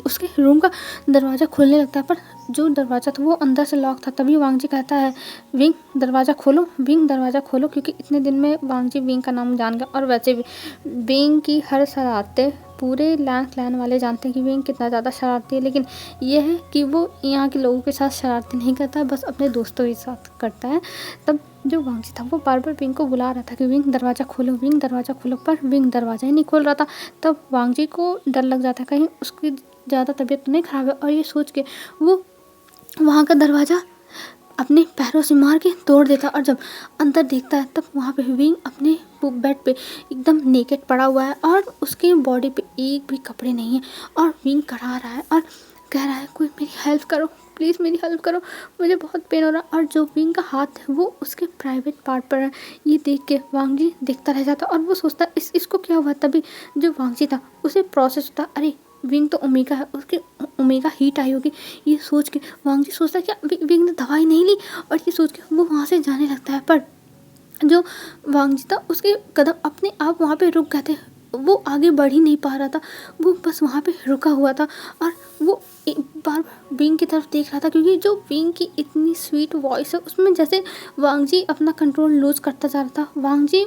उसके रूम का दरवाज़ा खोलने लगता है, पर जो दरवाज़ा था वो अंदर से लॉक था। तभी वांगजी कहता है विंग दरवाज़ा खोलो, क्योंकि इतने दिन में वांगजी विंग का नाम जान गया। और वैसे भी विंग की हर शरारतें पूरे लैन क्लैन वाले जानते हैं कि विंग कितना ज़्यादा शरारती है, लेकिन ये है कि वो यहाँ के लोगों के साथ शरारती नहीं करता है, बस अपने दोस्तों के साथ करता है। तब जो वांगजी था वो बार बार विंग को बुला रहा था कि विंग दरवाज़ा खोलो, पर विंग दरवाज़ा ही नहीं खोल रहा था। तब वांगजी को डर लग जाता है कहीं उसकी ज़्यादा तबीयत तो नहीं ख़राब है। और ये सोच के वो वहाँ का दरवाज़ा अपने पैरों से मार के तोड़ देता है। और जब अंदर देखता है तब वहाँ पे विंग अपने बेड पे एकदम नेकेड पड़ा हुआ है और उसके बॉडी पे एक भी कपड़े नहीं है। और विंग करा रहा है और कह रहा है कोई मेरी हेल्प करो, प्लीज़ मेरी हेल्प करो, मुझे बहुत पेन हो रहा है। और जो विंग का हाथ है वो उसके प्राइवेट पार्ट पर है। ये देख के वांग जी देखता रह जाता और वो सोचता इसको क्या हुआ। तभी जो वांग जी था उसे प्रोसेस होता, अरे विंग तो ओमेगा है, उसके ओमेगा हीट आई होगी। ये सोच के वांग जी सोचता क्या विंग ने दवाई नहीं ली, और ये सोच के वो वहाँ से जाने लगता है। पर जो वांग जी था उसके कदम अपने आप वहाँ पे रुक गए थे। वो आगे बढ़ ही नहीं पा रहा था, वो बस वहाँ पे रुका हुआ था। और वो एक बार विंग की तरफ देख रहा था, क्योंकि जो विंग की इतनी स्वीट वॉइस है उसमें जैसे वांग जी अपना कंट्रोल लूज करता जा रहा था। वांग जी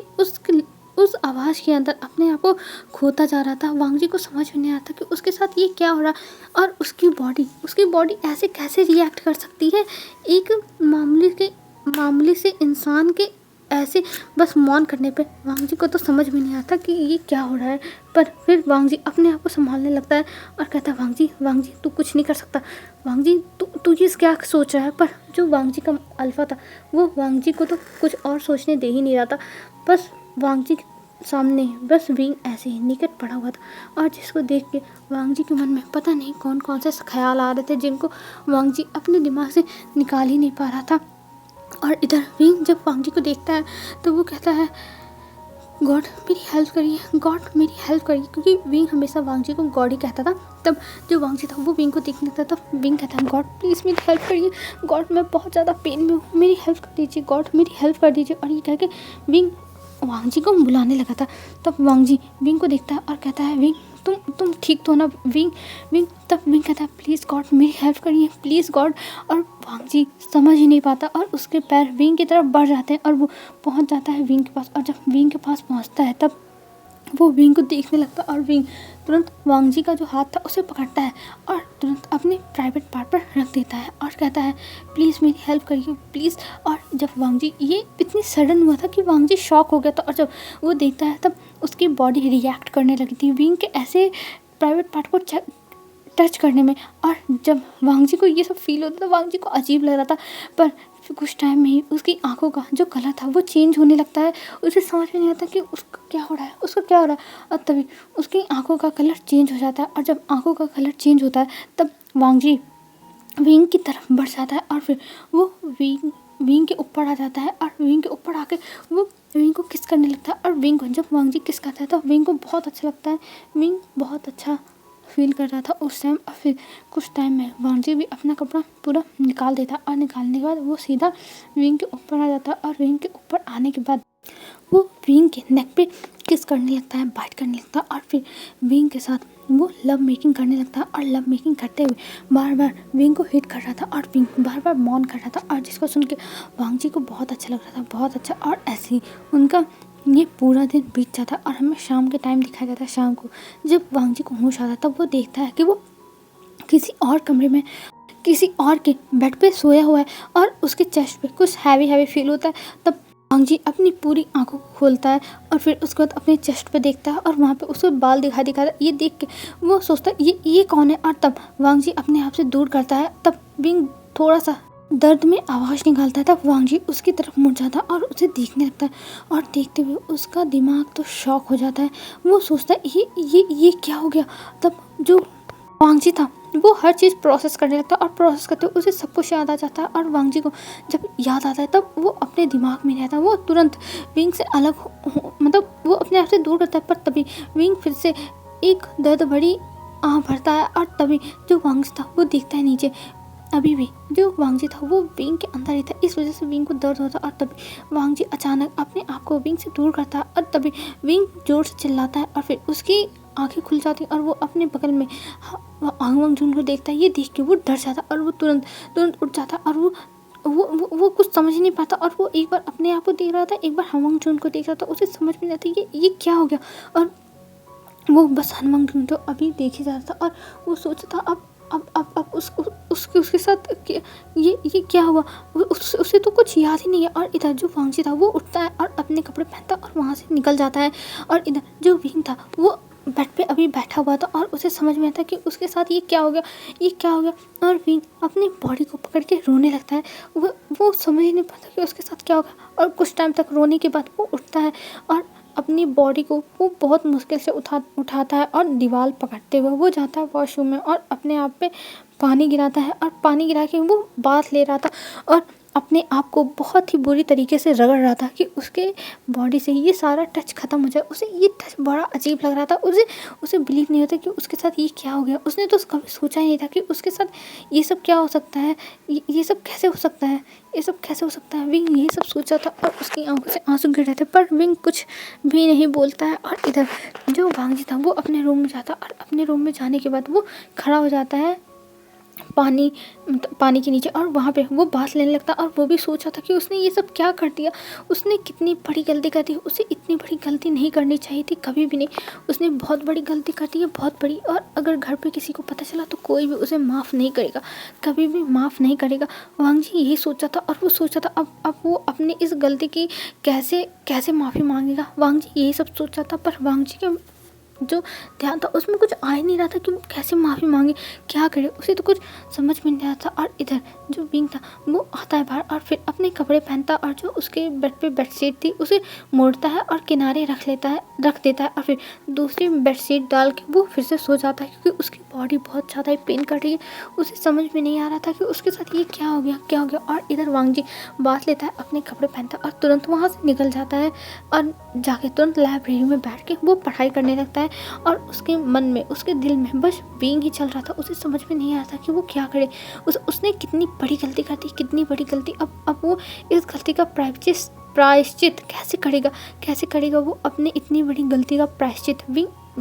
उस आवाज़ के अंदर अपने आप को खोता जा रहा था। वांग जी को समझ में नहीं आता कि उसके साथ ये क्या हो रहा है। और उसकी बॉडी ऐसे कैसे रिएक्ट कर सकती है एक मामूली से इंसान के ऐसे बस मौन करने पे। वांग जी को तो समझ में नहीं आता कि ये क्या हो रहा है। पर फिर वांग जी अपने आप को संभालने लगता है और कहता है वांग जी तू कुछ नहीं कर सकता। वांग जी तू ये क्या सोच रहा है। पर जो वांग जी का अल्फा था वो वांग जी को तो कुछ और सोचने दे ही नहीं रहा था। बस वांग जी के सामने बस विंग ऐसे ही निकट पड़ा हुआ था, और जिसको देख के वांग जी के मन में पता नहीं कौन कौन से ख्याल आ रहे थे जिनको वांग जी अपने दिमाग से निकाल ही नहीं पा रहा था। और इधर विंग जब वांग जी को देखता है तो वो कहता है गॉड मेरी हेल्प करिए, गॉड मेरी हेल्प करिए, क्योंकि विंग हमेशा वांग जी को गॉड ही कहता था। तब जो वांग जी था वो विंग को देखने लगता था। विंग कहता है गॉड प्लीज़ मेरी हेल्प करिए, गॉड मैं बहुत ज़्यादा पेन में हूँ, मेरी हेल्प कर दीजिए, गॉड मेरी हेल्प कर दीजिए। और ये कह के विंग वांग जी को बुलाने लगा था। तब वांग जी विंग को देखता है और कहता है विंग तुम ठीक तो ना विंग। तब विंग कहता है प्लीज़ गॉड मेरी हेल्प करिए, प्लीज़ गॉड। और वांग जी समझ ही नहीं पाता और उसके पैर विंग की तरफ बढ़ जाते हैं और वो पहुंच जाता है विंग के पास। और जब विंग के पास पहुंचता है तब वो विंग को देखने लगता है और विंग तुरंत वांग जी का जो हाथ था उसे पकड़ता है और तुरंत अपने प्राइवेट पार्ट पर रख देता है और कहता है प्लीज़ मेरी हेल्प करिए प्लीज़। और जब वांग जी ये इतनी सडन हुआ था कि वांग जी शॉक हो गया था, और जब वो देखता है तब उसकी बॉडी रिएक्ट करने लगी थी विंग के ऐसे प्राइवेट पार्ट को टच करने में। और जब वांग जी को ये सब फील होता था वांग जी को अजीब लग रहा था। पर फिर कुछ टाइम में ही उसकी आंखों का जो कलर था वो चेंज होने लगता है। उसे समझ में नहीं आता कि उसका क्या हो रहा है। और तभी उसकी आंखों का कलर चेंज हो जाता है। और जब आंखों का कलर चेंज होता है तब वांग जी विंग की तरफ बढ़ जाता है और फिर वो विंग के ऊपर आ जाता है। और विंग के ऊपर आके वो विंग को किस करने लगता है। और विंग को जब वांग जी किस करता है तो विंग को बहुत अच्छा लगता है। विंग बहुत अच्छा फील कर रहा था उस टाइम। और फिर कुछ टाइम में वांग जी भी अपना कपड़ा पूरा निकाल देता और निकालने के बाद वो सीधा विंग के ऊपर आ जाता। और विंग के ऊपर आने के बाद वो विंग के नेक पे किस करने लगता है, बाइट करने लगता है। और फिर विंग के साथ वो लव मेकिंग करने लगता है। और लव मेकिंग करते हुए बार बार विंग को हिट कर रहा था और विंग बार बार मौन कर रहा था। और जिसको सुन के वांग जी को बहुत अच्छा लग रहा था, बहुत अच्छा। और ऐसे ही उनका ये पूरा दिन बीत जाता और हमें शाम के टाइम दिखाया जाता है। शाम को जब वांग जी को होश आता तब वो देखता है कि वो किसी और कमरे में किसी और के बेड पे सोया हुआ है और उसके चेस्ट पे कुछ हैवी फील होता है। तब वांग जी अपनी पूरी आंखों को खोलता है और फिर उसके बाद अपने चेस्ट पे देखता है और वहाँ पे उसको बाल दिखाता है। ये देख के वो सोचता है ये कौन है। और तब वांग जी अपने आप से दूर करता है। तब विंग थोड़ा सा दर्द में आवाज़ निकालता है। तब वांग जी उसकी तरफ मुड़ जाता है और उसे देखने लगता है। और देखते हुए उसका दिमाग तो शॉक हो जाता है। वो सोचता है ये क्या हो गया। तब जो वांग जी था वो हर चीज़ प्रोसेस करने लगता है और प्रोसेस करते हुए उसे सब कुछ याद आ जाता है। और वांग जी को जब याद आता है तब वो अपने दिमाग में रहता है। वो तुरंत विंग से अलग मतलब वो अपने आप से दूर करता है। पर तभी विंग फिर से एक दर्द भरी आह भरता है। और तभी जो वांग जी था वो देखता है नीचे, अभी भी जो वांग जी था वो विंग के अंदर ही था। इस वजह से विंग को दर्द होता और तभी वांग जी अचानक अपने आप को विंग से दूर करता है। और तभी विंग जोर से चिल्लाता है और फिर उसकी आंखें खुल जाती और वो अपने बगल में आंग वांग जून को देखता है। ये देख के वो डर जाता और वो तुरंत उठ जाता और वो कुछ समझ ही नहीं पाता। और वो एक बार अपने आप को देख रहा था, एक बार हवांग जून को देख रहा था। उसे समझ में नहीं आता ये क्या हो गया। और वो बस हनुमान जून तो अभी देखे जा रहा था और वो सोचता था अब उसके साथ ये क्या हुआ। उसे तो कुछ याद ही नहीं है। और इधर जो वांग जी था वो उठता है और अपने कपड़े पहनता और वहाँ से निकल जाता है। और इधर जो विंग था वो बेड पे अभी बैठा हुआ था और उसे समझ में आता कि उसके साथ ये क्या हो गया, ये क्या हो गया। और विंग अपनी बॉडी को पकड़ के रोने लगता है। वो समझ नहीं पाता कि उसके साथ क्या होगा। और कुछ टाइम तक रोने के बाद वो उठता है और अपनी बॉडी को वो बहुत मुश्किल से उठाता है और दीवार पकड़ते हुए वो जाता है वॉशरूम में और अपने आप पे पानी गिराता है। और पानी गिरा के वो बाथ ले रहा था और अपने आप को बहुत ही बुरी तरीके से रगड़ रहा था कि उसके बॉडी से ये सारा टच ख़त्म हो जाए। उसे ये टच बड़ा अजीब लग रहा था। उसे बिलीव नहीं होता कि उसके साथ ये क्या हो गया। उसने तो कभी सोचा ही नहीं था कि उसके साथ ये सब क्या हो सकता है, ये सब कैसे हो सकता है, ये सब कैसे हो सकता है। विंग ये सब सोचा था और उसकी आंखों से आंसू गिर रहे थे, पर विंग कुछ भी नहीं बोलता है। और इधर जो वांगजी था वो अपने रूम में जाता और अपने रूम में जाने के बाद वो खड़ा हो जाता है पानी के नीचे और वहाँ पे वो बात लेने लगता। और वो भी सोचा था कि उसने ये सब क्या कर दिया, उसने कितनी बड़ी गलती कर दी। उसे इतनी बड़ी गलती नहीं करनी चाहिए थी, कभी भी नहीं। उसने बहुत बड़ी गलती कर दी है, बहुत बड़ी। और अगर घर पे किसी को पता चला तो कोई भी उसे माफ़ नहीं करेगा, कभी भी माफ़ नहीं करेगा। वांगजी यही सोचा था और वो सोचा था अब वो अपनी इस गलती की कैसे कैसे माफ़ी मांगेगा। वांगजी यही सब सोचा था, पर वांगजी के जो ध्यान था उसमें कुछ आ ही नहीं रहा था कि वो कैसे माफ़ी मांगे, क्या करे। उसे तो कुछ समझ में नहीं आता। और इधर जो विंग था वो आता है बाहर और फिर अपने कपड़े पहनता और जो उसके बेड पे बेडशीट थी उसे मोड़ता है और किनारे रख देता है और फिर दूसरी बेडशीट डाल के वो फिर से सो जाता है, क्योंकि उसकी बॉडी बहुत ज़्यादा ही पेन कर रही है। उसे समझ में नहीं आ रहा था कि उसके साथ ये क्या हो गया। और इधर वांगजी बात लेता है, अपने कपड़े पहनता और तुरंत वहाँ से निकल जाता है और जाके तुरंत लाइब्रेरी में बैठ के वो पढ़ाई करने लगता है। और उसके मन में, उसके दिल में बस विंग ही चल रहा था। उसे समझ में नहीं आता कि वो क्या करे। उसने कितनी बड़ी गलती कर दी, कितनी बड़ी गलती। अब वो इस गलती का प्रायश्चित कैसे करेगा वो अपने इतनी बड़ी गलती का प्रायश्चित।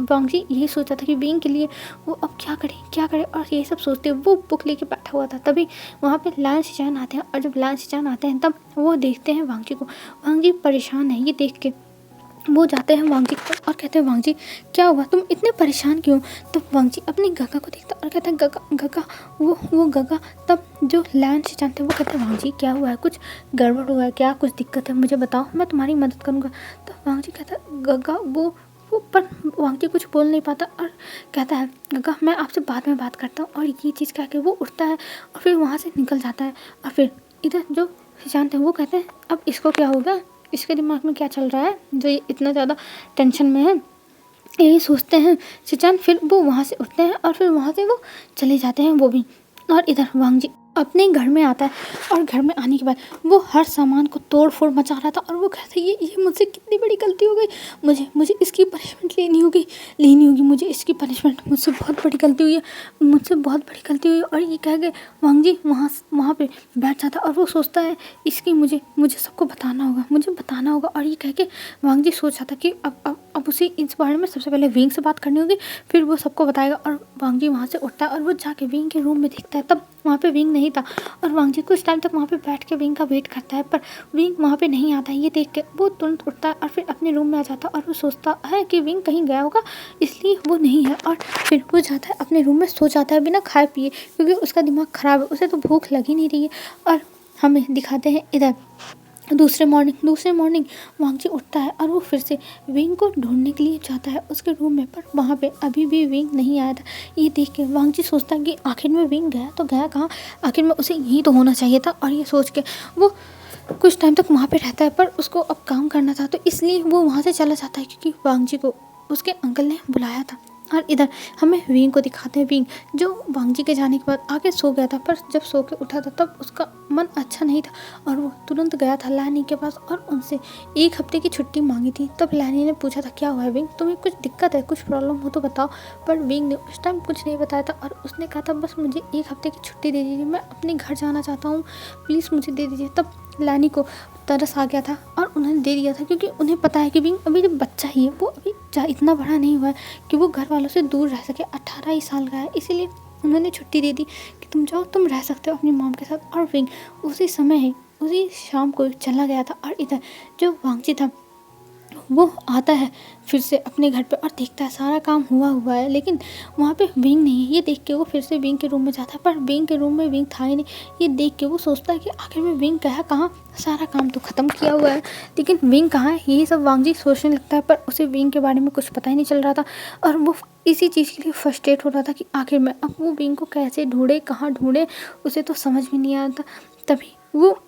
वांगजी यही सोचा था कि विंग के लिए वो अब क्या करे। और यही सब सोचते वो बुक लेके बैठा हुआ था। तभी वहाँ पे लायन शिचान आते हैं और जब लायन शिचान आते हैं तब वो देखते हैं वांगजी को। वांगजी परेशान है ये देख के। वो जाते हैं वांगजी को और कहते हैं वांगजी क्या हुआ, तुम इतने परेशान क्यों। तो वांगजी अपनी गगा को देखता और कहता है गगा वो गगा। तब जो लायन शिचान थे वो कहते हैं वांगजी क्या हुआ है, कुछ गड़बड़ हुआ है क्या, कुछ दिक्कत है, मुझे बताओ, मैं तुम्हारी मदद करूँगा। तो वांगजी कहता है गगा वो पर वांगजी कुछ बोल नहीं पाता और कहता है गगा मैं आपसे बाद में बात करता हूँ। और ये चीज़ कह के वो उठता है और फिर वहाँ से निकल जाता है। और फिर इधर जो शिचान थे वो कहते हैं अब इसको क्या होगा, इसके दिमाग में क्या चल रहा है जो ये इतना ज़्यादा टेंशन में है, यही सोचते हैं शिचान। फिर वो वहाँ से उठते हैं और फिर वहाँ से वो चले जाते हैं वो भी। और इधर वांगजी अपने घर में आता है और घर में आने के बाद वो हर सामान को तोड़ फोड़ मचा रहा था। और वो कहता है ये मुझसे कितनी बड़ी गलती हो गई, मुझे इसकी पनिशमेंट लेनी होगी, मुझे इसकी पनिशमेंट, मुझसे बहुत बड़ी गलती हुई है। और ये कह के वांगजी वहाँ पे बैठ जाता और वो सोचता है इसकी मुझे सबको बताना होगा। और ये कह के वांगजी सोच रहा था कि अब उसे इस बारे में सबसे पहले विंग से बात करनी होगी, फिर वो सबको बताएगा। और वांगजी वहाँ से उठता है और वो जाके विंग के रूम में देखता है, तब वहाँ पे विंग नहीं था। और वांगजी कुछ टाइम तक वहाँ पे बैठ के विंग का वेट करता है, पर विंग वहाँ पे नहीं आता है। ये देख के वो तुरंत उठता है और फिर अपने रूम में आ जाता है और वो सोचता है कि विंग कहीं गया होगा इसलिए वो नहीं है। और फिर वो जाता है अपने रूम में सो जाता है बिना खाए पिए, क्योंकि उसका दिमाग ख़राब है, उसे तो भूख लगी नहीं रही है। और हमें दिखाते हैं इधर दूसरे मॉर्निंग वांगजी उठता है और वो फिर से विंग को ढूंढने के लिए जाता है उसके रूम में, पर वहाँ पे अभी भी विंग नहीं आया था। ये देख के वांगजी सोचता है कि आखिर में विंग गया तो गया कहाँ, आखिर में उसे यहीं तो होना चाहिए था। और ये सोच के वो कुछ टाइम तक वहाँ पे रहता है, पर उसको अब काम करना था तो इसलिए वो वहाँ से चला जाता है, क्योंकि वांगजी को उसके अंकल ने बुलाया था। और इधर हमें विंग को दिखाते हैं। विंग जो वांगजी के जाने के बाद आके सो गया था, पर जब सो के उठा था तब उसका मन अच्छा नहीं था और वो तुरंत गया था लैनी के पास और उनसे 1 हफ्ते की छुट्टी मांगी थी। तब लैनी ने पूछा था क्या हुआ है विंग, तुम्हें कुछ दिक्कत है, कुछ प्रॉब्लम हो तो बताओ। पर विंग ने उस टाइम कुछ नहीं बताया था और उसने कहा था बस मुझे 1 हफ्ते की छुट्टी दे दीजिए, मैं अपने घर जाना चाहता हूँ, प्लीज़ मुझे दे दीजिए। तब लैनी को तरस आ गया था और उन्होंने दे दिया था, क्योंकि उन्हें पता है कि विंग अभी जब बच्चा ही है, वो अभी इतना बड़ा नहीं हुआ है कि वो घर वालों से दूर रह सके, 18 ही साल का है, इसीलिए उन्होंने छुट्टी दे दी कि तुम जाओ, तुम रह सकते हो अपनी मॉम के साथ। और विंग उसी शाम को चला गया था। और इधर जो वांगजी था वो आता है फिर से अपने घर पे और देखता है सारा काम हुआ हुआ है, लेकिन वहाँ पे विंग नहीं है। ये देख के वो फिर से विंग के रूम में जाता है, पर विंग के रूम में विंग था ही नहीं। ये देख के वो सोचता है कि आखिर में विंग गया कहाँ, सारा काम तो ख़त्म किया हुआ है, लेकिन विंग कहाँ है, यही सब वांग जी सोचने लगता है। पर उसे विंग के बारे में कुछ पता ही नहीं चल रहा था और वो इसी चीज़ के लिए फ्रस्ट्रेट हो रहा था कि आखिर में अब वो विंग को कैसे ढूंढे, कहाँ ढूंढे, उसे तो समझ में नहीं आ रहा था। तभी वो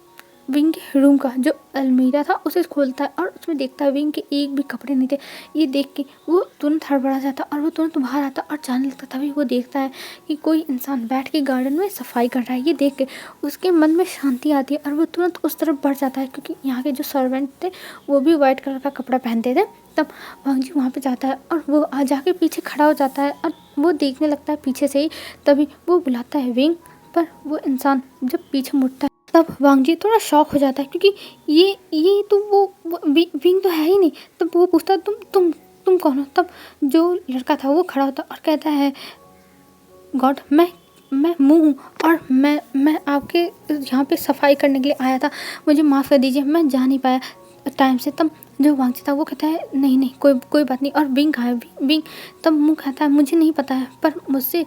विंग के रूम का जो अलमीरा था उसे खोलता है और उसमें देखता है विंग के एक भी कपड़े नहीं थे। ये देख के वो तुरंत हड़बड़ा जाता और वो तुरंत बाहर आता और जाने लगता। तभी वो देखता है कि कोई इंसान बैठ के गार्डन में सफाई कर रहा है। ये देख के उसके मन में शांति आती है और वो तुरंत उस तरफ बढ़ जाता है, क्योंकि यहाँ के जो सर्वेंट थे वो भी वाइट कलर का कपड़ा पहनते थे। तब वांग जी वहाँ पे जाता है और वो आ जाके पीछे खड़ा हो जाता है और वो देखने लगता है पीछे से ही। तभी वो बुलाता है विंग, पर वो इंसान जब पीछे मुड़ता है तब वांग जी थोड़ा शॉक हो जाता है, क्योंकि ये तो वो विंग तो है ही नहीं। तब वो पूछता है तुम कौन हो। तब जो लड़का था वो खड़ा होता और कहता है गॉड, मैं मुँह हूँ और मैं आपके यहाँ पे सफाई करने के लिए आया था, मुझे माफ़ कर दीजिए, मैं जा नहीं पाया टाइम से। तब जो वांग जी था वो कहता है नहीं कोई बात नहीं। और विंग कहाँ है, विंग तब मुँह कहता है मुझे नहीं पता है, पर मुझसे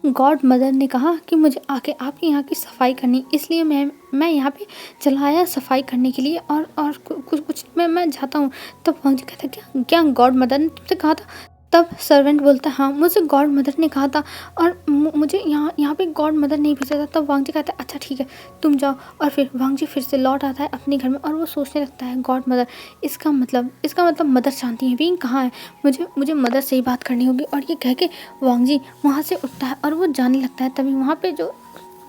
गॉड मदर ने कहा कि मुझे आके आपके यहाँ की सफाई करनी, इसलिए मैं यहाँ पे चला आया सफाई करने के लिए और कुछ मैं जाता हूँ। तब वांग जी कहता है क्या गॉड मदर ने तुमसे कहा था। तब सर्वेंट बोलता है हाँ, मुझे गॉड मदर ने कहा था और मुझे यहाँ पे गॉड मदर नहीं भेजा था। तब वांग जी कहता है अच्छा ठीक है तुम जाओ। और फिर वांग जी फिर से लौट आता है अपने घर में और वो सोचने लगता है गॉड मदर, इसका मतलब मदर शांति है, विंग कहाँ है, मुझे मदर से ही बात करनी होगी। और ये कह के वांग जी वहाँ से उठता है और वो जाने लगता है। तभी वहाँ पे जो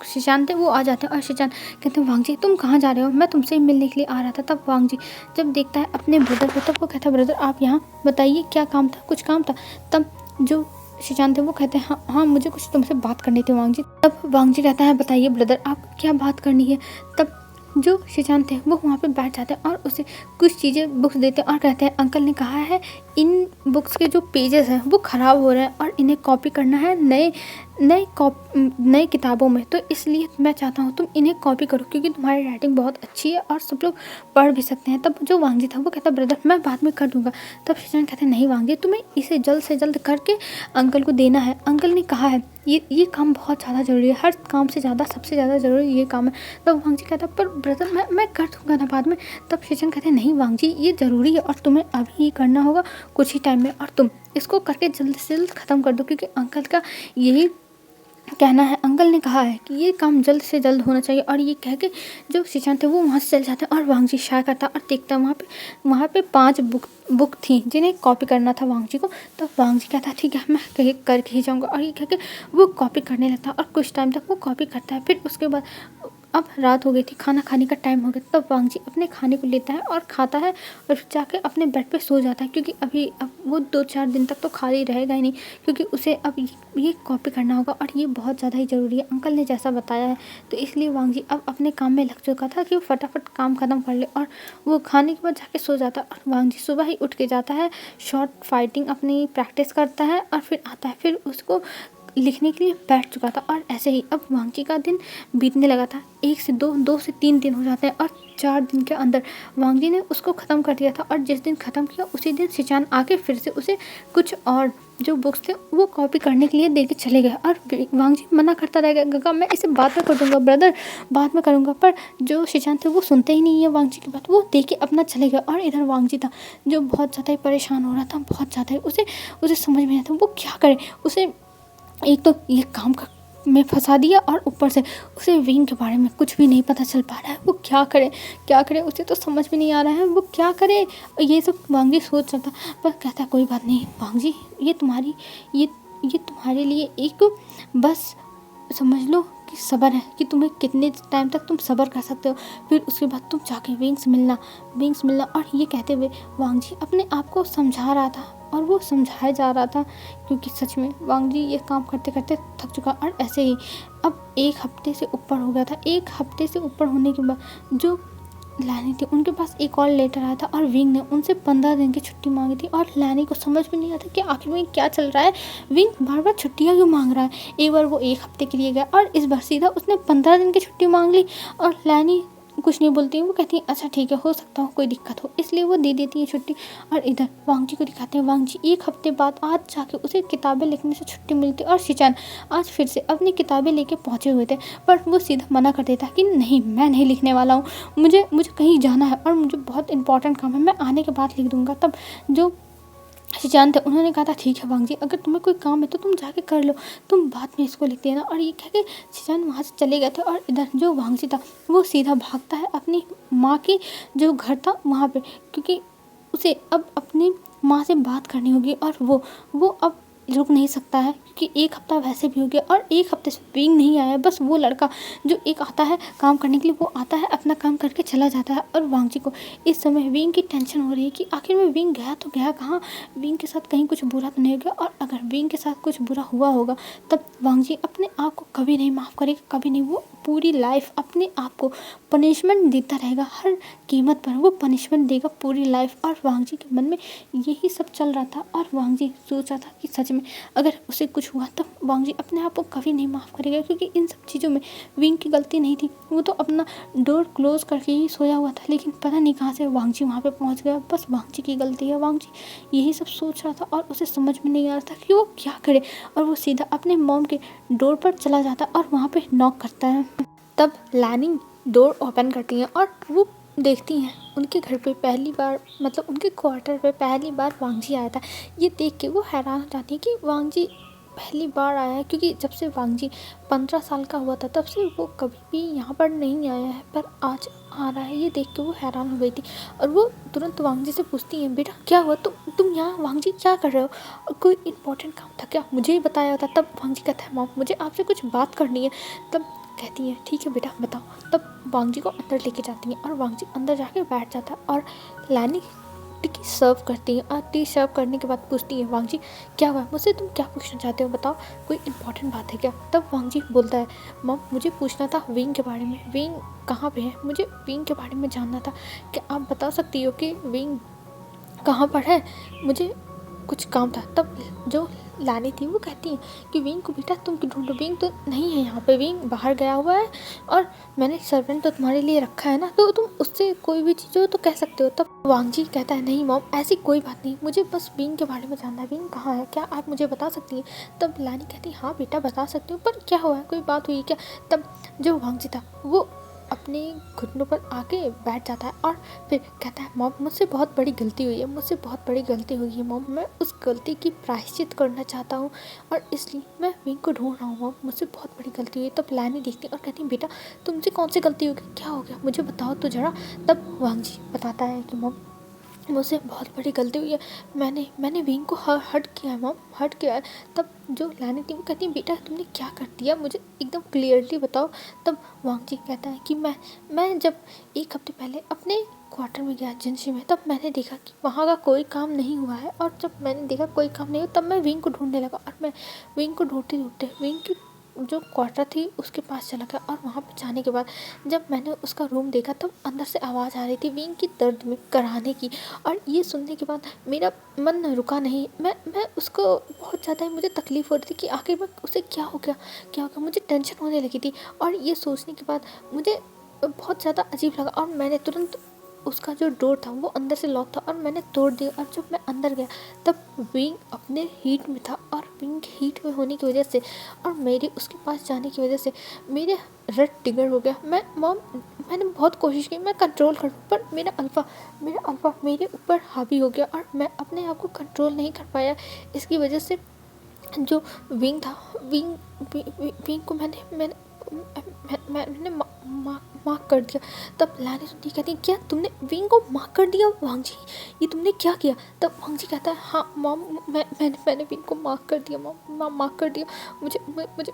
शिशान थे वो आ जाते हैं और शिशान कहते हैं वांग जी तुम कहाँ जा रहे हो, मैं तुमसे ही मिलने के लिए आ रहा था। तब वांग जी जब देखता है अपने ब्रदर को तब वो कहता है ब्रदर आप यहाँ, बताइए क्या काम था, कुछ काम था। तब जो शिशान थे वो कहते हैं हाँ मुझे कुछ तुमसे बात करनी थी वांग जी। तब वांग जी कहता है बताइए ब्रदर आप क्या बात करनी है। तब जो शिशान थे वो वहाँ पे बैठ जाते हैं और उसे कुछ चीज़ें बुक्स देते हैं और कहते हैं अंकल ने कहा है इन बुक्स के जो पेजेस हैं वो ख़राब हो रहे हैं और इन्हें कॉपी करना है नए किताबों में, तो इसलिए मैं चाहता हूँ तुम इन्हें कॉपी करो क्योंकि तुम्हारी राइटिंग बहुत अच्छी है और सब लोग पढ़ भी सकते हैं। तब जो वांग जी था वो कहता ब्रदर मैं बाद में कर दूँगा। तब शिशान कहते हैं नहीं वांग जी तुम्हें इसे जल्द से जल्द करके अंकल को देना है, अंकल ने कहा है ये काम बहुत ज़्यादा ज़रूरी है, हर काम से ज़्यादा सबसे ज़्यादा ज़रूरी ये काम है। तब वांग जी कहता पर ब्रदर मैं कर दूँगा ना बाद में। तब शिशान कहते हैं नहीं वांग जी ये ज़रूरी है और तुम्हें अभी ही करना होगा कुछ ही टाइम में, और तुम इसको करके जल्द से जल्द ख़त्म कर दो क्योंकि अंकल का यही कहना है, अंकल ने कहा है कि ये काम जल्द से जल्द होना चाहिए। और ये कह के जो शिशान थे वो वहाँ से चले जाते हैं और वांग जी शाय करता और देखता है वहाँ पे 5 बुक थी जिन्हें कॉपी करना था वांग जी को। तब वांग जी कहता है ठीक है मैं करके ही जाऊँगा। और ये कह के वो कॉपी करने लगता है और कुछ टाइम तक वो कॉपी करता है। फिर उसके बाद अब रात हो गई थी, खाना खाने का टाइम हो गया। तब वांग जी अपने खाने को लेता है और खाता है और फिर जाके अपने बेड पे सो जाता है क्योंकि अब वो 2-4 दिन तक तो खाली रहेगा ही नहीं, क्योंकि उसे अब ये कॉपी करना होगा और ये बहुत ज़्यादा ही ज़रूरी है, अंकल ने जैसा बताया है। तो इसलिए वांग जी अब अपने काम में लग चुका था कि वो फटाफट काम ख़त्म कर ले और वो खाने के बाद जाके सो जाता है। और वांग जी सुबह ही उठ के जाता है, शॉर्ट फाइटिंग अपनी प्रैक्टिस करता है और फिर आता है, फिर उसको लिखने के लिए बैठ चुका था। और ऐसे ही अब वांग जी का दिन बीतने लगा था, 1 से 2 से 3 दिन हो जाते हैं और 4 दिन के अंदर वांग जी ने उसको ख़त्म कर दिया था। और जिस दिन ख़त्म किया उसी दिन शिचान आके फिर से उसे कुछ और जो बुक्स थे वो कॉपी करने के लिए दे के चले गए। और वांग जी मना करता रह गया, गगा मैं इसे बाद में कर दूँगा ब्रदर, बाद में करूँगा। पर जो शिचान थे वो सुनते ही नहीं है वांग जी की बात, वो दे के अपना चले गए। और इधर वांग जी था जो बहुत ज़्यादा ही परेशान हो रहा था, बहुत ज़्यादा ही उसे समझ में नहीं आता वो क्या करे। उसे एक तो ये काम का में फंसा दिया और ऊपर से उसे विंग के बारे में कुछ भी नहीं पता चल पा रहा है, वो क्या करे उसे तो समझ में नहीं आ रहा है वो क्या करे। ये सब वांग जी सोच रहा था, पर कहता कोई बात नहीं वांग जी ये तुम्हारे लिए एक बस समझ लो कि सब्र है कि तुम्हें कितने टाइम तक तुम सब्र कर सकते हो, फिर उसके बाद तुम जाके विंग्स मिलना। और ये कहते हुए वांग जी अपने आप को समझा रहा था और वो समझाया जा रहा था क्योंकि सच में वांग जी ये काम करते करते थक चुका। और ऐसे ही अब 1 हफ्ते से ऊपर हो गया था। 1 हफ्ते से ऊपर होने के बाद जो लैनी थी उनके पास एक और लेटर आया था और विंग ने उनसे 15 दिन की छुट्टी मांगी थी। और लैनी को समझ में नहीं आता कि आखिर में क्या चल रहा है, विंग बार बार छुट्टियाँ क्यों मांग रहा है। एक बार वो 1 हफ्ते के लिए गया और इस बार सीधा उसने 15 दिन की छुट्टी मांग ली। और लैनी कुछ नहीं बोलती हैं। वो कहती हैं अच्छा ठीक है, हो सकता हो कोई दिक्कत हो, इसलिए वो दे देती हैं छुट्टी। और इधर वांग जी को दिखाते हैं, वांग जी 1 हफ्ते बाद आज जाके उसे किताबें लिखने से छुट्टी मिलती और शिचान आज फिर से अपनी किताबें लेके पहुँचे हुए थे, पर वो सीधा मना कर देता कि नहीं, मैं नहीं लिखने वाला हूँ, मुझे मुझे कहीं जाना है और मुझे बहुत इंपॉर्टेंट काम है, मैं आने के बाद लिख दूँगा। तब जो शिचान थे उन्होंने कहा था ठीक है वांग जी, अगर तुम्हें कोई काम है तो तुम जाके कर लो, तुम बाद में इसको लिख देना। और ये कह के शिचान वहाँ से चले गए थे। और इधर जो वांग जी था वो सीधा भागता है अपनी माँ की जो घर था वहाँ पे, क्योंकि उसे अब अपनी माँ से बात करनी होगी और वो अब रुक नहीं सकता है, क्योंकि 1 हफ्ता वैसे भी हो गया और 1 हफ्ते से विंग नहीं आया। बस वो लड़का जो एक आता है काम करने के लिए, वो आता है अपना काम करके चला जाता है। और वांग जी को इस समय विंग की टेंशन हो रही है कि आखिर में विंग गया तो गया कहाँ, विंग के साथ कहीं कुछ बुरा तो नहीं हो गया, और अगर विंग के साथ कुछ बुरा हुआ होगा तब वांग जी अपने आप को कभी नहीं माफ़ करेगा, कभी नहीं। वो पूरी लाइफ अपने आप को पनिशमेंट देता रहेगा, हर कीमत पर वो पनिशमेंट देगा पूरी लाइफ। और वांग जी के मन में यही सब चल रहा था। और वांग जी सोच रहा था कि सच में अगर उसे कुछ हुआ तब वांग जी अपने आप को कभी नहीं माफ़ करेगा, क्योंकि इन सब चीज़ों में विंग की गलती नहीं थी। वो तो अपना डोर क्लोज करके ही सोया हुआ था, लेकिन पता नहीं कहाँ से वांग जी वहाँ पे पहुँच गया। बस वांग जी की गलती है। वांग जी यही सब सोच रहा था और उसे समझ में नहीं आ रहा था कि वो क्या करे। और वो सीधा अपने मॉम के डोर पर चला जाता और वहाँ पे नॉक करता है। तब लानी डोर ओपन करती हैं और वो देखती हैं उनके घर पे पहली बार, मतलब उनके क्वार्टर पे पहली बार वांग जी आया था। ये देख के वो हैरान हो जाती है कि वांग जी पहली बार आया है, क्योंकि जब से वांग जी 15 साल का हुआ था तब से वो कभी भी यहाँ पर नहीं आया है, पर आज आ रहा है। ये देख के वो हैरान हो गई थी और वो तुरंत वांग जी से पूछती हैं बेटा क्या हुआ, तुम यहाँ वांग जी क्या कर रहे हो, और कोई इंपॉर्टेंट काम था क्या, मुझे ही बताया होता। तब वांग जी कहता है मॉम मुझे आपसे कुछ बात करनी है। तब कहती है ठीक है बेटा बताओ। तब वांग जी को अंदर लेके जाती हैं और वांग जी अंदर जाके बैठ जाता है और लानी टी सर्व करती है। और टी सर्व करने के बाद पूछती है वांग जी क्या हुआ, मुझसे तुम क्या पूछना चाहते हो, बताओ कोई इंपॉर्टेंट बात है क्या। तब वांग जी बोलता है मॉम मुझे पूछना था विंग के बारे में, विंग कहाँ पे है, मुझे विंग के बारे में जानना था, क्या आप बता सकती हो कि विंग कहाँ पर है, मुझे कुछ काम था। तब जो लानी थी वो कहती है कि विंग को बेटा तुम ढूंढो, विंग तो नहीं है यहाँ पे, विंग बाहर गया हुआ है और मैंने सर्वेंट तो तुम्हारे लिए रखा है ना, तो तुम उससे कोई भी चीज़ हो तो कह सकते हो। तब वांग जी कहता है नहीं मॉम ऐसी कोई बात नहीं, मुझे बस विंग के बारे में जानना है, विंग कहाँ है, क्या आप मुझे बता सकती हैं। तब लानी कहती है हाँ बेटा बता सकती हूँ, पर क्या हुआ है, कोई बात हुई क्या। तब जो वांग जी था वो अपने घुटनों पर आके बैठ जाता है और फिर कहता है मॉम मुझसे बहुत बड़ी गलती हुई है, मुझसे बहुत बड़ी गलती हुई है मॉम, मैं उस गलती की प्रायश्चित करना चाहता हूँ और इसलिए मैं विंग को ढूंढ रहा हूँ मॉम, मुझसे बहुत बड़ी गलती हुई है। तब लानी देखती और कहती है बेटा तुमसे कौन सी गलती हो गई, क्या हो गया मुझे बताओ तो जरा। तब वांग जी बताता है कि मॉम मुझसे बहुत बड़ी गलती हुई है, मैंने विंग को हर्ट किया है मॉम, हर्ट किया है। तब जो लानी थी वो कहती है बेटा तुमने क्या कर दिया, मुझे एकदम क्लियरली बताओ। तब वांग जी कहता है कि मैं जब 1 हफ्ते पहले अपने क्वार्टर में गया जिनसी में, तब मैंने देखा कि वहाँ का कोई काम नहीं हुआ है, और जब मैंने देखा कोई काम नहीं हुआ तब मैं विंग को ढूंढने लगा और मैं विंग को ढूंढते ढूंढते विंग की जो क्वार्टर थी उसके पास चला गया। और वहाँ पे जाने के बाद जब मैंने उसका रूम देखा तब अंदर से आवाज़ आ रही थी विंग की दर्द में कराने की, और ये सुनने के बाद मेरा मन रुका नहीं। मैं उसको बहुत ज़्यादा ही मुझे तकलीफ़ हो रही थी कि आखिर में उसे क्या हो गया, मुझे टेंशन होने लगी थी। और ये सोचने के बाद मुझे बहुत ज़्यादा अजीब लगा और मैंने तुरंत उसका जो डोर था वो अंदर से लॉक था और मैंने तोड़ दिया। और जब मैं अंदर गया तब विंग अपने हीट में था, और विंग हीट में होने की वजह से और मेरे उसके पास जाने की वजह से मेरे रट टिगर हो गया। मैंने बहुत कोशिश की मैं कंट्रोल करूं, पर मेरा अल्फा मेरे ऊपर हावी हो गया और मैं अपने आप को कंट्रोल नहीं कर पाया। इसकी वजह से जो विंग था विंग को मैंने मार्क कर दिया। तब लानी सुनती कहती है क्या तुमने विंग को मार्क कर दिया वांग जी, ये तुमने क्या किया। तब वांग जी कहता है हाँ मॉम मैंने विंग को मार्क कर दिया मॉम मार्क कर दिया, मुझे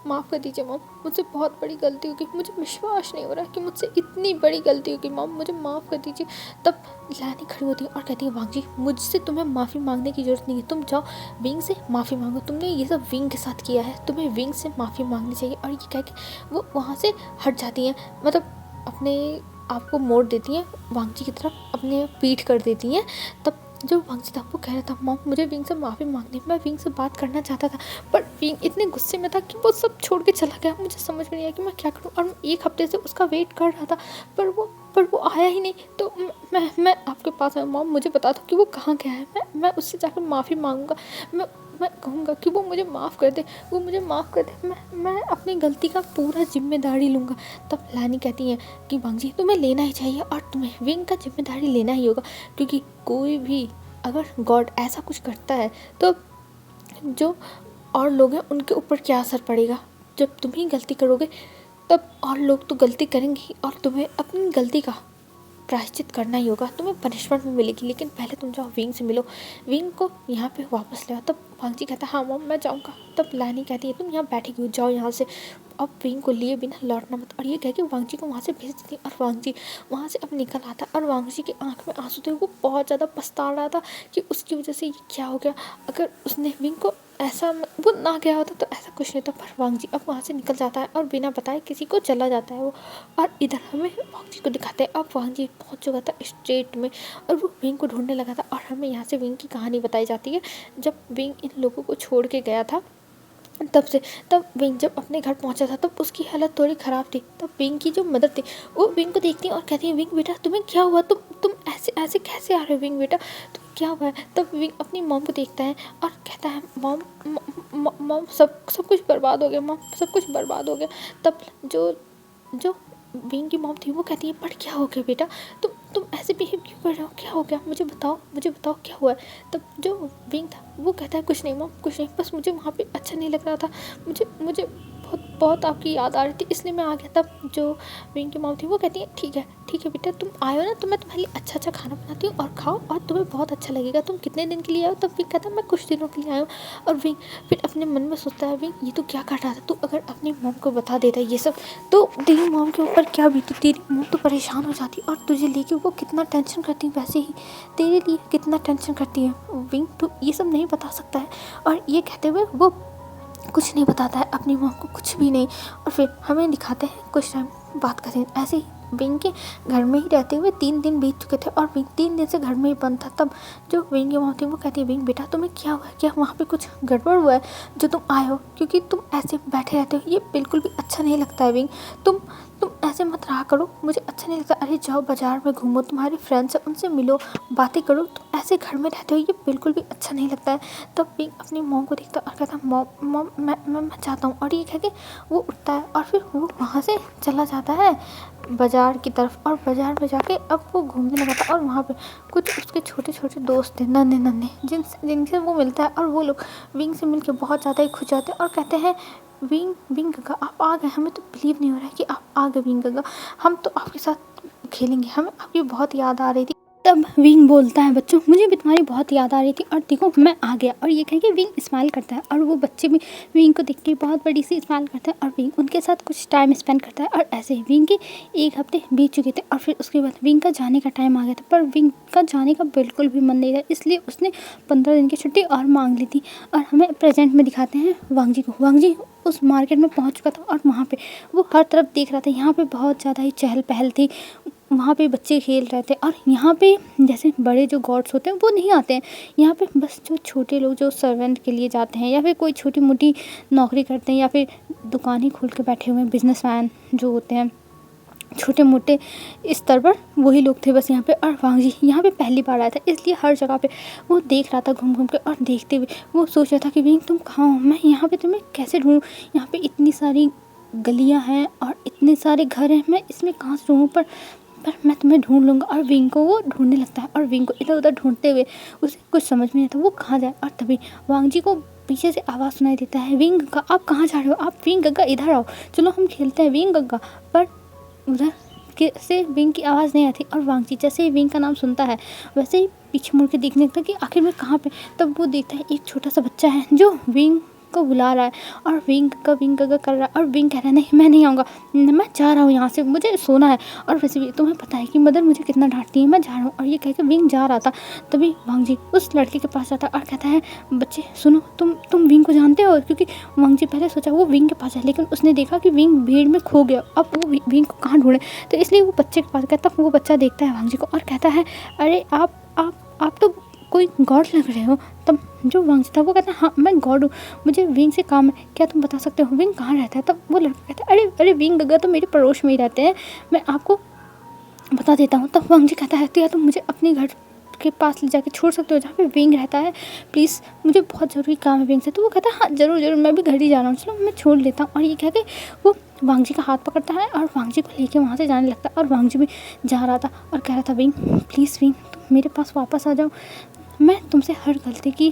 माफ़ कर दीजिए मॉम, मुझसे बहुत बड़ी गलती हो गई, मुझे विश्वास नहीं हो रहा कि मुझसे इतनी बड़ी गलती हो गई मॉम, मुझे माफ़ कर दीजिए। तब लानी खड़ी होती है और कहती है वांग जी मुझसे तुम्हें माफ़ी मांगने की ज़रूरत नहीं है, तुम जाओ विंग से माफ़ी मांगो, तुमने ये सब विंग के साथ किया है, तुम्हें विंग से माफ़ी मांगनी चाहिए। और ये कह के वो वहाँ से हट जाती हैं, मतलब अपने आप को मोड़ देती हैं वांग जी की तरफ, अपने पीठ कर देती हैं। तब जो वांग जी था वो कह रहा था मॉम मुझे विंग से माफ़ी मांगनी, मैं विंग से बात करना चाहता था, पर विंग इतने गुस्से में था कि वो सब छोड़ के चला गया, मुझे समझ में नहीं आया कि मैं क्या करूं। और मैं 1 हफ्ते से उसका वेट कर रहा था पर वो पर वो आया ही नहीं। तो मैं आपके पास आया, मॉम मुझे बता दो कि वो कहाँ गया है। मैं उससे जाकर माफ़ी मांगूंगा, मैं कहूँगा कि वो मुझे माफ़ कर दे, वो मुझे माफ़ कर दे, मैं अपनी गलती का पूरा जिम्मेदारी लूँगा। तब लानी कहती है कि वांगजी तुम्हें लेना ही चाहिए और तुम्हें विंग का जिम्मेदारी लेना ही होगा, क्योंकि कोई भी अगर गॉड ऐसा कुछ करता है तो जो और लोग हैं उनके ऊपर क्या असर पड़ेगा। जब तुम ही गलती करोगे तब और लोग तो गलती करेंगे ही, और तुम्हें अपनी गलती का प्रायश्चित करना ही होगा, तुम्हें पनिशमेंट भी मिलेगी। लेकिन पहले तुम जाओ विंग से मिलो, विंग को यहाँ पे वापस ले आओ। तब वांगजी कहता है हाँ मॉम मैं जाऊँगा। तब लानी कहती है तुम यहाँ बैठी क्यों, जाओ यहाँ से, अब विंग को लिए बिना लौटना मत। और ये कह के वांगजी को वहाँ से भेज देती है। और वांगजी वहाँ से अब निकल आता और वांगजी की आंख में आंसू थे। वो बहुत ज़्यादा पछता रहा था कि उसकी वजह से ये क्या हो गया। अगर उसने विंग को ऐसा वो ना गया होता तो ऐसा कुछ नहीं था। पर वांगजी अब वहाँ से निकल जाता है और बिना बताए किसी को चला जाता है वो। और इधर हमें वांगजी को दिखाते हैं। अब वांगजी पहुँच चुका था स्ट्रेट में और वो विंग को ढूंढने लगा था। और हमें यहाँ से विंग की कहानी बताई जाती है। जब विंग इन लोगों को छोड़ के गया था तब विंग जब अपने घर पहुंचा था तब उसकी हालत थोड़ी ख़राब थी। तब विंग की जो मदर थी वो विंग को देखती है और कहती है विंग बेटा तुम्हें क्या हुआ, तुम ऐसे कैसे आ रहे हो विंग बेटा, तुम्हें क्या हुआ है। तब विंग अपनी मॉम को देखता है और कहता है मॉम सब कुछ बर्बाद हो गया, मॉम सब कुछ बर्बाद हो गया। तब जो विंग की मॉम थी वो कहती है पर क्या हो गया बेटा, तुम ऐसे बिहेव क्यों कर रहे हो, क्या हो गया, मुझे बताओ क्या हुआ है। तब जो विंग था वो कहता है कुछ नहीं मॉम कुछ नहीं, बस मुझे वहाँ पे अच्छा नहीं लग रहा था, मुझे बहुत आपकी याद आ रही थी इसलिए मैं आ गया। तब जो विंग की मॉम थी वो कहती है ठीक है बेटा तुम आए हो ना तो मैं तुम्हारे लिए अच्छा खाना बनाती हूँ और खाओ और तुम्हें बहुत अच्छा लगेगा। तुम कितने दिन के लिए आए हो। तब विंग कहता है मैं कुछ दिनों के लिए आया हूँ। और विंग फिर अपने मन में सोचता है विंग ये तो क्या कर रहा था, तू अगर अपनी मॉम को बता देता ये सब तो तेरी मॉम के ऊपर क्या बीती, तेरी मॉम तो परेशान हो जाती और तुझे लेके वो कितना टेंशन करती है, वैसे ही तेरे लिए कितना टेंशन करती है। विंग तो ये सब नहीं बता सकता है। और ये कहते हुए वो कुछ नहीं बताता है अपनी मॉम को, कुछ भी नहीं। और फिर हमें दिखाते हैं कुछ टाइम बात का सीन। ऐसे ही विंग के घर में ही रहते हुए 3 दिन बीत चुके थे और विंग 3 दिन से घर में ही बंद था। तब जो विंग की मॉम थी वो कहती है विंग बेटा तुम्हें क्या हुआ है, क्या वहाँ पे कुछ गड़बड़ हुआ है जो तुम आए हो, क्योंकि तुम ऐसे बैठे रहते हो ये बिल्कुल भी अच्छा नहीं लगता है विंग, तुम ऐसे मत रहा करो, मुझे अच्छा नहीं लगता। अरे जाओ बाजार में घूमो, तुम्हारे फ्रेंड्स हैं उनसे मिलो, बातें करो, तुम ऐसे घर में रहते हो ये बिल्कुल भी अच्छा नहीं लगता है। तब विंग अपनी मॉम को देखता और कहता मॉम मैं चाहता हूँ। और ये कह के वो उठता है और फिर वो वहाँ से चला जाता है बाज़ार की तरफ। और बाज़ार में जाके अब वो घूमने लगा था और वहाँ पे कुछ उसके छोटे दोस्त थे नन्हे जिनसे वो मिलता है। और वो लोग विंग से मिलके बहुत ज़्यादा ही खुश जाते हैं और कहते हैं विंग गगा आप आ गए, हमें तो बिलीव नहीं हो रहा है कि आप आ गए विंग गगा, हम तो आपके साथ खेलेंगे, हमें आपकी बहुत याद आ रही थी। तब विंग बोलता है बच्चों मुझे भी तुम्हारी बहुत याद आ रही थी और देखो मैं आ गया। और ये कह के विंग स्माइल करता है और वो बच्चे भी विंग को देख के बहुत बड़ी सी स्माइल करते हैं और विंग उनके साथ कुछ टाइम स्पेंड करता है। और ऐसे ही विंग के 1 हफ्ते बीत चुके थे और फिर उसके बाद विंग का जाने का टाइम आ गया था। पर विंग का जाने का बिल्कुल भी मन नहीं था, इसलिए उसने 15 दिन की छुट्टी और मांग ली थी। और हमें प्रेजेंट में दिखाते हैं वांगजी को। वांगजी उस मार्केट में पहुंच चुका था और वहाँ पे वो हर तरफ देख रहा था। यहाँ पे बहुत ज़्यादा ही चहल पहल थी, वहाँ पे बच्चे खेल रहे थे। और यहाँ पे जैसे बड़े जो गॉड्स होते हैं वो नहीं आते हैं यहाँ पे, बस जो छोटे लोग जो सर्वेंट के लिए जाते हैं या फिर कोई छोटी मोटी नौकरी करते हैं या फिर दुकान ही खोल के बैठे हुए हैं बिजनेसमैन जो होते हैं छोटे मोटे स्तर पर, वही लोग थे बस यहाँ पे। और वांगजी यहाँ पे पहली बार आया था इसलिए हर जगह पे वो देख रहा था घूम घूम के। और देखते हुए वो सोच रहा था कि विंग तुम कहाँ हो, मैं यहाँ पे तुम्हें कैसे ढूंढूं, यहाँ पे इतनी सारी गलियाँ हैं और इतने सारे घर हैं, मैं इसमें कहाँ से ढूंढूं, पर मैं तुम्हें ढूंढ लूँगा। और विंग को वो ढूंढने लगता है और विंग को इधर उधर ढूंढते हुए उसे कुछ समझ में नहीं आता वो कहाँ जाए। और तभी वांगजी को पीछे से आवाज़ सुनाई देता है विंग गग्गा आप कहाँ जा रहे हो, आप विंग गग्गा इधर आओ, चलो हम खेलते हैं विंग गग्गा। पर उधर से विंग की आवाज़ नहीं आती और वांगजी जैसे ही विंग का नाम सुनता है वैसे ही पीछे मुड़ के देखने लगता है कि आखिर में कहाँ पे। तब वो देखता है एक छोटा सा बच्चा है जो विंग को बुला रहा है और विंग गगा कर रहा है। और विंग कह रहा है नहीं मैं नहीं आऊँगा, मैं जा रहा हूँ यहाँ से, मुझे सोना है। और वैसे भी तुम्हें पता है कि मदर मुझे कितना डांटती है, मैं जा रहा हूँ। और ये कह के विंग जा रहा था तभी वांगजी उस लड़के के पास जाता और कहता है बच्चे सुनो, तुम विंग को जानते हो, क्योंकि वांगजी पहले सोचा वो विंग के पास है लेकिन उसने देखा कि विंग भीड़ में खो गया, अब वो विंग को कहाँ ढूंढे, तो इसलिए वो बच्चे के पास गया। तब वो बच्चा देखता है वांगजी को और कहता है अरे आप तो कोई गॉड लग रहे हो। तब जो वांगजी था वो कहता है हाँ मैं गॉड हूँ, मुझे विंग से काम है, क्या तुम बता सकते हो विंग कहाँ रहता है। तब वो लड़का कहता है अरे विंग गगा तो मेरे पड़ोस में ही रहते हैं, मैं आपको बता देता हूँ। तब वांग जी कहता है तो या तुम मुझे अपने घर के पास ले जाके छोड़ सकते हो जहाँ पे विंग रहता है, प्लीज़ मुझे बहुत ज़रूरी काम है विंग से। तो वो कहता है हाँ ज़रूर ज़रूर, मैं भी घर ही जा रहा हूँ, चलो मैं छोड़ लेता हूँ। और ये कह के वो वांग जी का हाथ पकड़ता है और वांग जी को लेके वहाँ से जाने लगता है। और वांग जी भी जा रहा था और कह रहा था विंग प्लीज़ विंग तुम मेरे पास वापस आ जाओ, मैं तुमसे हर गलती की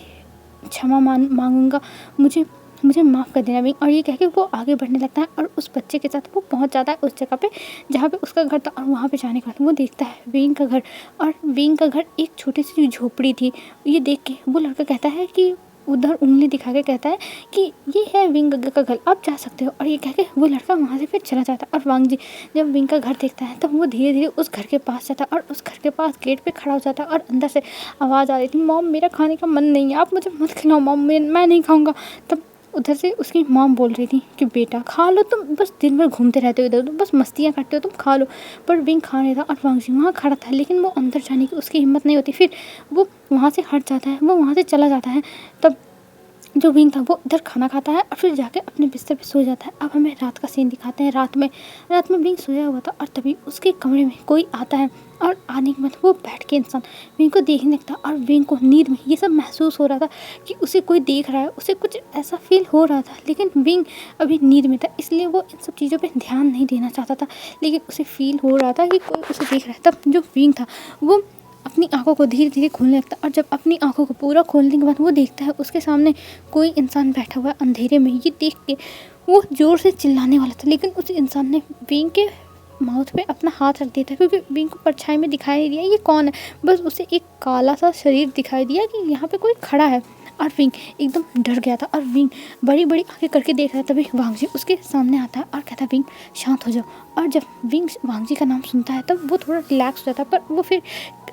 क्षमा मांगूंगा, मुझे मुझे माफ़ कर देना विंग। और ये कह के वो आगे बढ़ने लगता है और उस बच्चे के साथ वो पहुंच जाता है उस जगह पे जहाँ पे उसका घर था। और वहाँ पे जाने के बाद वो देखता है विंग का घर, और विंग का घर एक छोटी सी झोपड़ी थी। ये देख के वो लड़का कहता है कि उधर उंगली दिखा के कहता है कि ये है विंग का घर, आप जा सकते हो। और ये कह के वो लड़का वहाँ से फिर चला जाता है। और वांग जी जब विंग का घर देखता है तब वो धीरे धीरे उस घर के पास जाता है और उस घर के पास गेट पे खड़ा हो जाता है। और अंदर से आवाज़ आ रही थी मॉम मेरा खाने का मन नहीं है, आप मुझे मत खिलाओ मॉम, मैं नहीं खाऊंगा। तब उधर से उसकी मॉम बोल रही थी कि बेटा खा लो, तुम बस दिन भर घूमते रहते हो इधर उधर, बस मस्तियाँ करते हो, तुम खा लो। पर विंग खा नहीं था और वांग जी वहाँ खड़ा था, लेकिन वो अंदर जाने की उसकी हिम्मत नहीं होती। फिर वो वहाँ से हट जाता है, वो वहाँ से चला जाता है। तब जो विंग था वो इधर खाना खाता है और फिर जाके अपने बिस्तर पे सो जाता है। अब हमें रात का सीन दिखाते हैं। रात में विंग सोया हुआ था और तभी उसके कमरे में कोई आता है और आने के बाद वो बैठ के इंसान विंग को देखने लगता। और विंग को नींद में ये सब महसूस हो रहा था कि उसे कोई देख रहा है, उसे कुछ ऐसा फील हो रहा था, लेकिन विंग अभी नींद में था इसलिए वो इन सब चीज़ों पे ध्यान नहीं देना चाहता था, लेकिन उसे फील हो रहा था कि कोई उसे देख रहा है। तब जो विंग था वो अपनी आंखों को धीरे धीरे खोलने लगता है और जब अपनी आंखों को पूरा खोलने के बाद वो देखता है उसके सामने कोई इंसान बैठा हुआ है अंधेरे में। ये देख के वो ज़ोर से चिल्लाने वाला था, लेकिन उस इंसान ने विंग के माउथ पे अपना हाथ रख दिया था, क्योंकि विंग को परछाई में दिखाई नहीं दिया ये कौन है, बस उसे एक काला सा शरीर दिखाई दिया कि यहाँ पे कोई खड़ा है। और विंग एकदम डर गया था और विंग बड़ी बड़ी आंखें करके देख रहा था। तभी वांग जी उसके सामने आता है और कहता है विंग शांत हो जाओ। और जब विंग वांग जी का नाम सुनता है तब वो थोड़ा रिलैक्स हो जाता है, पर वो फिर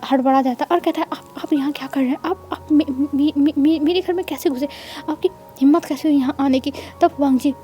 हड़बड़ा जाता है और कहता है आप यहाँ क्या कर रहे हैं, आप मेरे घर में कैसे घुसे, आपकी हिम्मत कैसे हुई यहाँ आने की। तब वांग जी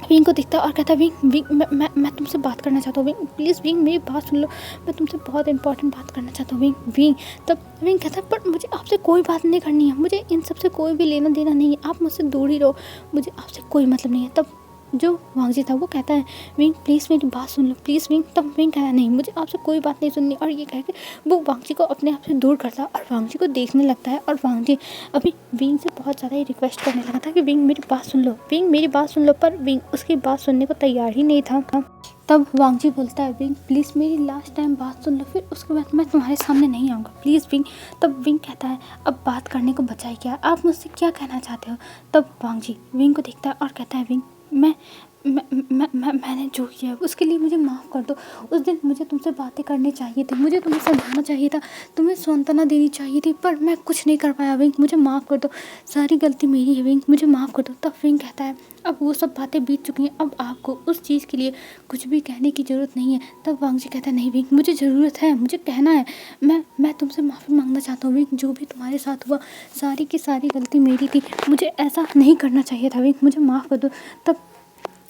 विंग को दिखता है और कहता है विंग विंग मैं तुमसे बात करना चाहता हूँ विंग, प्लीज़ विंग मेरी बात सुन लो, मैं तुमसे बहुत इंपॉर्टेंट बात करना चाहता हूँ विंग विंग। तब विंग कहता है पर मुझे आपसे कोई बात नहीं करनी है, मुझे इन सब से कोई भी लेना देना नहीं है, आप मुझसे दूर ही रहो, मुझे आपसे कोई मतलब नहीं है। तब जो वांग जी था वो कहता है विंग प्लीज़ मेरी बात सुन लो प्लीज़ विंग। तब विंग कहता है नहीं मुझे आपसे कोई बात नहीं सुननी। और ये कह के वो वांग जी को अपने आप से दूर करता है और वांग जी को देखने लगता है। और वांग जी अभी विंग से बहुत ज़्यादा ही रिक्वेस्ट करने लगा था कि विंग मेरी बात सुन लो, विंग मेरी बात सुन लो, पर विंग उसकी बात सुनने को तैयार ही नहीं था। तब वांग जी बोलता है विंग प्लीज़ मेरी लास्ट टाइम बात सुन लो, फिर उसके बाद मैं तुम्हारे सामने नहीं आऊँगा प्लीज़ विंग। तब विंग कहता है अब बात करने को बचा ही क्या, आप मुझसे क्या कहना चाहते हो। तब वांग जी विंग को देखता है और कहता है विंग मैंने जो किया है उसके लिए मुझे माफ़ कर दो। उस दिन मुझे तुमसे बातें करनी चाहिए थी, मुझे तुम्हें समझाना चाहिए था, तुम्हें सांत्वना देनी चाहिए थी, पर मैं कुछ नहीं कर पाया विंग, मुझे माफ़ कर दो, सारी गलती मेरी है विंग, मुझे माफ़ कर दो। तब विंग कहता है अब वो सब बातें बीत चुकी हैं, अब आपको उस चीज़ के लिए कुछ भी कहने की ज़रूरत नहीं है। तब वांग जी कहता है नहीं विंग मुझे ज़रूरत है, मुझे कहना है, मैं तुमसे माफ़ी मांगना चाहता हूँ विंग, जो भी तुम्हारे साथ हुआ सारी की सारी गलती मेरी थी, मुझे ऐसा नहीं करना चाहिए था विंग, मुझे माफ़ कर दो। तब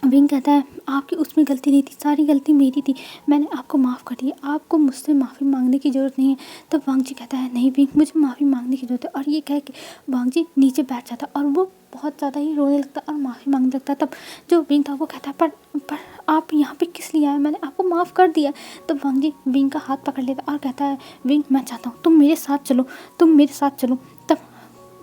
विंग कहता है आपकी उसमें गलती नहीं थी, सारी गलती मेरी थी, मैंने आपको माफ़ कर दिया, आपको मुझसे माफ़ी मांगने की ज़रूरत नहीं है। तब वांग जी कहता है नहीं विंग मुझे माफ़ी मांगने की ज़रूरत है। और ये कह के वांग जी नीचे बैठ जाता और वो बहुत ज़्यादा ही रोने लगता और माफ़ी मांगने लगता। तब जो विंग था वो कहता है पर आप यहाँ पे किस लिए आए, मैंने आपको माफ़ कर दिया। तब वांग जी विंग का हाथ पकड़ लेता और कहता है विंग मैं चाहता हूँ तुम मेरे साथ चलो, तुम मेरे साथ चलो। तब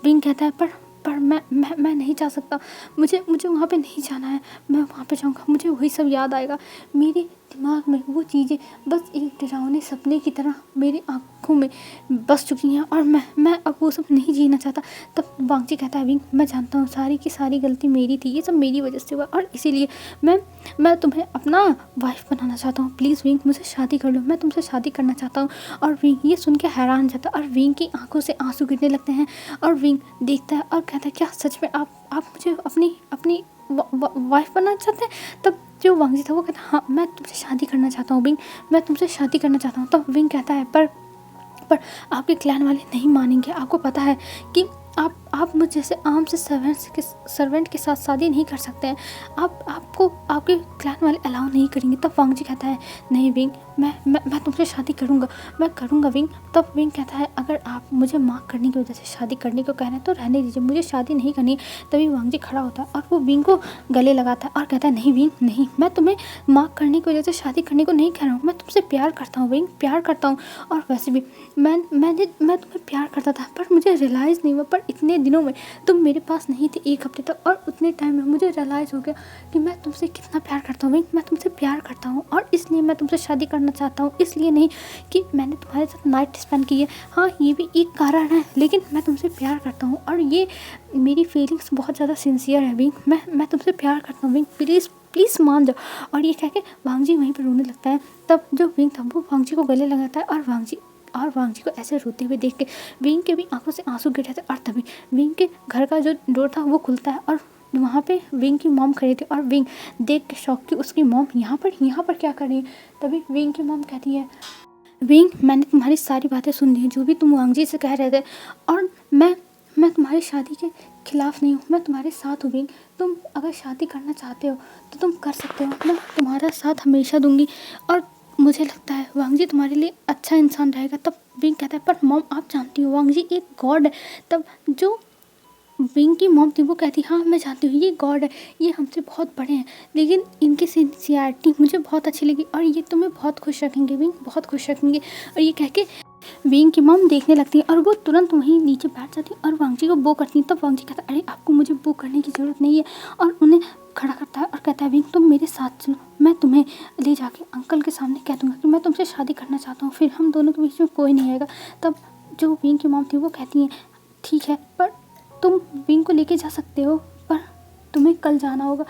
विंग कहता है पर मैं नहीं जा सकता, मुझे वहाँ पे नहीं जाना है, मैं वहाँ पे जाऊँगा मुझे वही सब याद आएगा, मेरे दिमाग में वो चीज़ें बस एक डरावने सपने की तरह मेरी आँखों में बस चुकी हैं और मैं अब वो सब नहीं जीना चाहता। तब वांग जी कहता है विंग मैं जानता हूँ सारी की सारी गलती मेरी थी, ये सब मेरी वजह से हुआ और इसीलिए मैं तुम्हें अपना वाइफ बनाना चाहता हूँ, प्लीज़ विंग मुझसे शादी कर लो, मैं तुमसे शादी करना चाहता हूँ। और विंग ये सुन के हैरान हो जाता है और विंग की आंखों से आंसू गिरने लगते हैं और विंग देखता है और कहता है क्या सच में आप मुझे अपनी वाइफ बनना चाहते हैं। तब जो वांग जी था वो कहता है हाँ मैं तुमसे शादी करना चाहता हूँ विंग, मैं तुमसे शादी करना चाहता हूँ। तब विंग कहता है पर आपके क्लैन वाले नहीं मानेंगे, आपको पता है कि आप मुझ जैसे आम से सर्वेंट के साथ शादी नहीं कर सकते हैं। आपको आपके क्लैन वाले अलाउ नहीं करेंगे। तब वांग जी कहता है नहीं विंग, मैं तुमसे शादी करूँगा, मैं करूँगा विंग। तब विंग कहता है अगर आप मुझे मार्क करने की वजह से शादी करने को कह रहे हैं तो रहने दीजिए, मुझे शादी नहीं करनी। तभी वांग जी खड़ा होता है और वो विंग को गले लगाता है और कहता है नहीं विंग नहीं, मैं तुम्हें मार्क करने की वजह से शादी करने को नहीं कह रहा हूँ, मैं तुमसे प्यार करता हूँ विंग, प्यार करता हूँ। और वैसे भी मैं तुम्हें प्यार करता था, पर मुझे रियलाइज़ नहीं हुआ, पर इतने दिनों में तुम मेरे पास नहीं थे, 1 हफ्ते तक, और उतने टाइम में मुझे रियलाइज़ हो गया कि मैं तुमसे कितना प्यार करता हूँ विंग, मैं तुमसे प्यार करता हूँ और इसलिए मैं तुमसे शादी करना चाहता हूँ। इसलिए नहीं कि मैंने तुम्हारे साथ नाइट स्पेंड की है, हाँ ये भी एक कारण है, लेकिन मैं तुमसे प्यार करता हूँ और ये मेरी फीलिंग्स बहुत ज़्यादा सिंसियर है विंग, मैं तुमसे प्यार करता हूँ विंग, प्लीज़ मान जाओ। और ये कह के वांग जी वहीं पर रोने लगता है। तब जो विंग था वो वांग जी को गले लगाता है और वांग जी को ऐसे रोते हुए देख के विंग के भी आंखों से आंसू गिर जाते हैं। और तभी विंग के घर का जो डोर था वो खुलता है और वहाँ पे विंग की मॉम खड़ी थी और विंग देख के शौक की उसकी मॉम यहाँ पर क्या कर रही है। तभी विंग की मॉम कहती है विंग मैंने तुम्हारी सारी बातें सुन ली हैं, जो भी तुम वांग जी से कह रहे थे, और मैं तुम्हारी शादी के खिलाफ़ नहीं हूँ, मैं तुम्हारे साथ हूँ विंग। तुम अगर शादी करना चाहते हो तो तुम कर सकते हो, मैं तुम्हारा साथ हमेशा दूंगी और मुझे लगता है वांग जी तुम्हारे लिए अच्छा इंसान रहेगा। तब विंग कहता है पर मॉम आप जानती हो वांग जी एक गॉड है। तब जो विंग की मॉम थी वो कहती हाँ मैं जानती हूँ ये गॉड है, ये हमसे बहुत बड़े हैं, लेकिन इनकी सिंसियरिटी मुझे बहुत अच्छी लगी और ये तुम्हें बहुत खुश रखेंगे विंग, बहुत खुश रखेंगे। और ये कह के विंग की मॉम देखने लगती है और वो तुरंत वहीं नीचे बैठ जाती है और वांग जी को बो करती है। तब वांग जी कहता है अरे आपको मुझे बो करने की ज़रूरत नहीं है, और उन्हें खड़ा करता है और कहता है विंग तुम मेरे साथ चलो, मैं तुम्हें ले जाके अंकल के सामने कह दूँगा कि मैं तुमसे शादी करना चाहता हूँ, फिर हम दोनों के बीच में कोई नहीं आएगा। तब जो विंग की मॉम थी वो कहती है ठीक है, पर तुम विंग को लेके जा सकते हो, पर तुम्हें कल जाना होगा,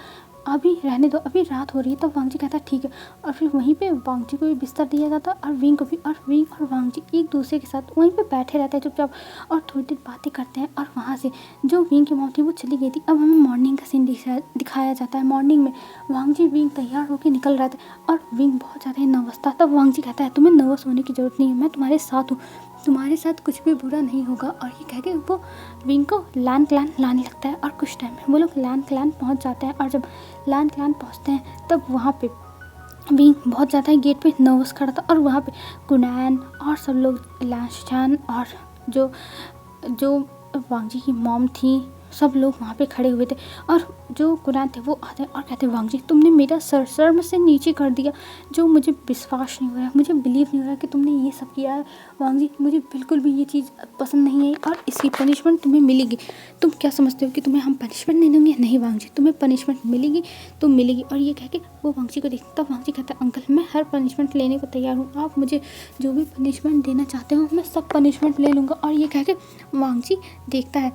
अभी रहने दो, अभी रात हो रही है। तब वांग जी कहता है ठीक है, और फिर वहीं पे वांग जी को भी बिस्तर दिया जाता और विंग को भी, और विंग और वांग जी एक दूसरे के साथ वहीं पे बैठे रहते हैं चुपचाप और थोड़ी देर बातें करते हैं। और वहाँ से जो विंग की मॉम थी वो चली गई थी। अब हमें मॉर्निंग का सीन दिखाया जाता है। मॉर्निंग में वांग जी विंग तैयार होकर निकल रहा था और विंग बहुत ज़्यादा नर्वस था। तब वांग जी कहता है तुम्हें नर्वस होने की ज़रूरत नहीं है, मैं तुम्हारे साथ हूँ, तुम्हारे साथ कुछ भी बुरा नहीं होगा। और ये कह के वो विंग को लैन क्लैन लाने लगता है और कुछ टाइम में वो लोग लैन क्लैन पहुँच जाते हैं। और जब लैन क्लैन पहुँचते हैं तब वहाँ पे विंग बहुत ज़्यादा गेट पे नर्वस खड़ा था और वहाँ पे कुनैन और सब लोग, लैंशचान और जो वांग जी की मॉम थी, सब लोग वहाँ पे खड़े हुए थे। और जो कुनैन थे वो आते हैं और कहते हैं वांग जी तुमने मेरा सर में से नीचे कर दिया, जो मुझे विश्वास नहीं हो रहा, मुझे बिलीव नहीं हो रहा कि तुमने ये सब किया है वांग जी, मुझे बिल्कुल भी ये चीज़ पसंद नहीं आई और इसकी पनिशमेंट तुम्हें मिलेगी। तुम क्या समझते हो कि तुम्हें हम पनिशमेंट नहीं देंगे? नहीं वांग जी, तुम्हें पनिशमेंट मिलेगी तो मिलेगी। और ये कह के वो वांग जी को देखता, तब वांग जी कहता है अंकल मैं हर पनिशमेंट लेने को तैयार हूँ, आप मुझे जो भी पनिशमेंट देना चाहते हो मैं सब पनिशमेंट ले लूँगा। और ये कह के वांग जी देखता है।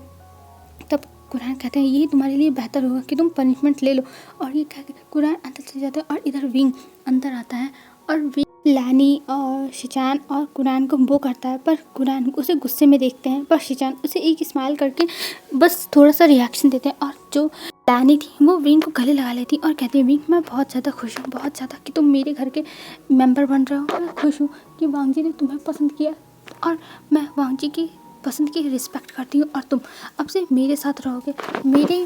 तब कुरैन कहते हैं ये तुम्हारे लिए बेहतर होगा कि तुम पनिशमेंट ले लो। और ये कह के कुरैन अंदर चले जाते हैं और इधर विंग अंदर आता है और विंग लैनी और शिचान और कुरैन को वो करता है, पर कुरैन उसे गुस्से में देखते हैं, पर शिचान उसे एक स्माइल करके बस थोड़ा सा रिएक्शन देते हैं। और जो लैनी थी वो विंग को गले लगा लेती और कहती है विंग मैं बहुत ज़्यादा खुश हूँ, बहुत ज़्यादा कि तुम मेरे घर के मेम्बर बन रहे हो, मैं खुश हूँ कि वांग जी ने तुम्हें पसंद किया और मैं वांग जी की पसंद की रिस्पेक्ट करती हूँ और तुम अब से मेरे साथ रहोगे मेरे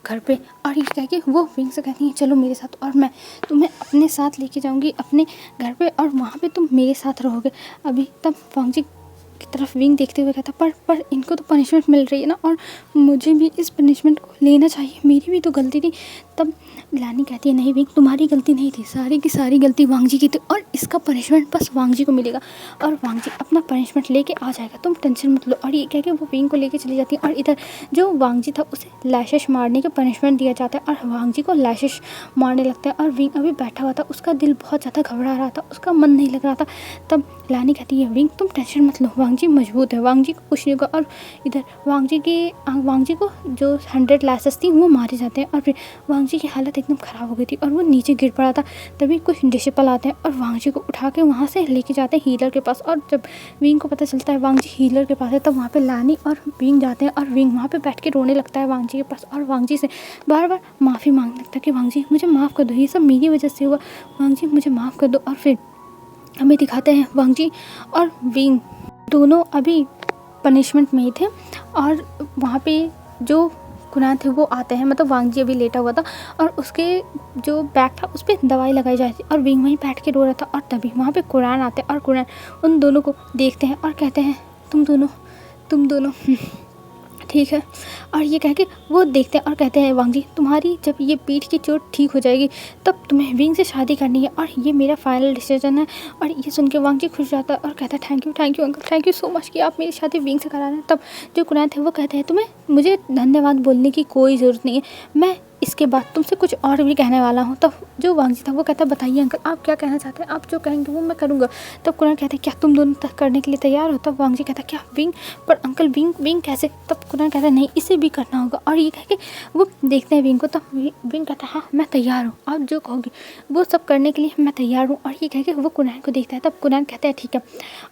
घर पे। और ये कह के वो विंग से कहती है चलो मेरे साथ, और मैं तुम्हें अपने साथ लेके जाऊंगी अपने घर पे और वहाँ पे तुम मेरे साथ रहोगे अभी। तब वांग जी की तरफ विंग देखते हुए कहता पर इनको तो पनिशमेंट मिल रही है ना, और मुझे भी इस पनिशमेंट को लेना चाहिए, मेरी भी तो गलती थी। तब लानी कहती है नहीं विंग तुम्हारी गलती नहीं थी, सारी की सारी गलती वांग जी की थी और इसका पनिशमेंट बस वांग जी को मिलेगा और वांग जी अपना पनिशमेंट लेके आ जाएगा, तुम टेंशन मत लो। और ये कह के वो विंग को लेके चली जाती है और इधर जो वांग जी था उसे लैशेस मारने का पनिशमेंट दिया जाता है और वांग जी को लैशेस मारने लगता है। और विंग अभी बैठा हुआ था, उसका दिल बहुत ज़्यादा घबरा रहा था, उसका मन नहीं लग रहा था। तब लानी कहती है विंग तुम टेंशन मत लो, वांग जी मजबूत है, वांग जी को कुछ नहीं होगा। और इधर वांग जी को जो 100 लैशेस थी वो मारे जाते हैं और फिर वांग जी की हालत एकदम ख़राब हो गई थी और वो नीचे गिर पड़ा था। तभी कुछ डिसिपल आते हैं और वांग जी को उठा के वहाँ से लेके जाते हैं हीलर के पास। और जब विंग को पता चलता है वांग जी हीलर के पास है तब वहाँ पे लानी और विंग जाते हैं और विंग वहाँ पे बैठ के रोने लगता है वांग जी के पास और वांग जी से बार बार माफ़ी मांगने लगता है कि वांग जी मुझे माफ़ कर दो, ये सब मेरी वजह से हुआ, वांग जी मुझे माफ़ कर दो। और फिर हमें दिखाते हैं वांग जी और विंग दोनों अभी पनिशमेंट में ही थे और वहाँ पे जो कुरान थे वो आते हैं, मतलब वांग जी अभी लेटा हुआ था और उसके जो बैग था उस पर दवाई लगाई जा रही थी और विंग वहीं बैठ के रो रहा था और तभी वहाँ पे कुरान आते हैं और कुरान उन दोनों को देखते हैं और कहते हैं तुम दोनों ठीक है। और ये कह के वो देखते हैं और कहते हैं वांग जी तुम्हारी जब ये पीठ की चोट ठीक हो जाएगी तब तुम्हें विंग से शादी करनी है और ये मेरा फाइनल डिसीजन है। और ये सुन के वांग जी खुश जाता है और कहता है thank you uncle, thank you so much कि आप मेरी शादी विंग से करा रहे हैं। तब जो कुरान थे वो कहते हैं तुम्हें मुझे धन्यवाद बोलने की कोई ज़रूरत नहीं है, मैं इसके बाद तुमसे कुछ और भी कहने वाला हूँ। तब जो वांग जी था वो कहता है बताइए अंकल आप क्या कहना चाहते हैं, आप जो कहेंगे वो मैं करूँगा। तब कुरान कहते हैं क्या तुम दोनों तक करने के लिए तैयार हो। तब वांग जी कहता है क्या विंग, पर अंकल विंग कैसे। तब कुरान कहता है नहीं इसे भी करना होगा। और ये कह के वो देखते हैं विंग को। तब विंग कहता है हाँ मैं तैयार हूँ, आप जो कहोगे वो सब करने के लिए मैं तैयार हूँ। और ये कह के वो कुरान को देखता है। तब कुरान कहता है ठीक है।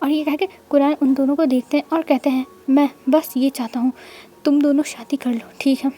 और ये कह के कुरान उन दोनों को देखते हैं और कहते हैं मैं बस ये चाहता हूँ तुम दोनों शादी कर लो, ठीक है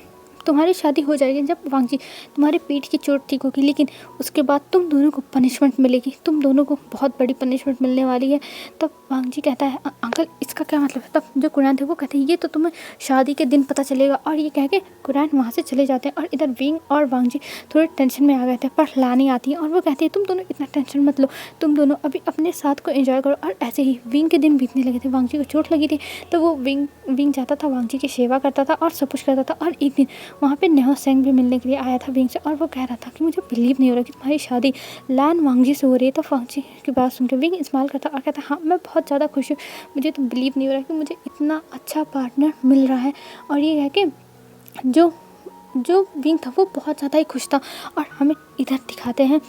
तुम्हारी शादी हो जाएगी जब वांग जी तुम्हारी पीठ की चोट ठीक होगी, लेकिन उसके बाद तुम दोनों को पनिशमेंट मिलेगी, तुम दोनों को बहुत बड़ी पनिशमेंट मिलने वाली है। तब वांग जी कहता है अंकल इसका क्या मतलब है। तब जो कुरान थे वो कहते हैं ये तो तुम्हें शादी के दिन पता चलेगा। और ये कह के कुरान वहाँ से चले जाते हैं और इधर विंग और वांग जी थोड़े टेंशन में आ गए थे। पर लानी आती है और वो कहती है तुम दोनों इतना टेंशन मत लो, तुम दोनों अभी अपने साथ को एंजॉय करो। और ऐसे ही विंग के दिन बीतने लगे थे, वांग जी को चोट लगी थी तो वो विंग जाता था, वांग जी की सेवा करता था और सब कुछ करता था। और एक दिन वहाँ पे नेहो सेंग भी मिलने के लिए आया था विंग से और वो कह रहा था कि मुझे बिलीव नहीं हो रहा कि तुम्हारी शादी लैन वांग जी से हो रही है। तो वांग जी की बात सुनकर विंग इस्तेमाल करता और कहता हाँ मैं बहुत ज़्यादा खुश हूँ, मुझे तो बिलीव नहीं हो रहा कि मुझे इतना अच्छा पार्टनर मिल रहा है। और ये है कि जो विंग था वो बहुत ज़्यादा ही खुश था। और हमें इधर दिखाते हैं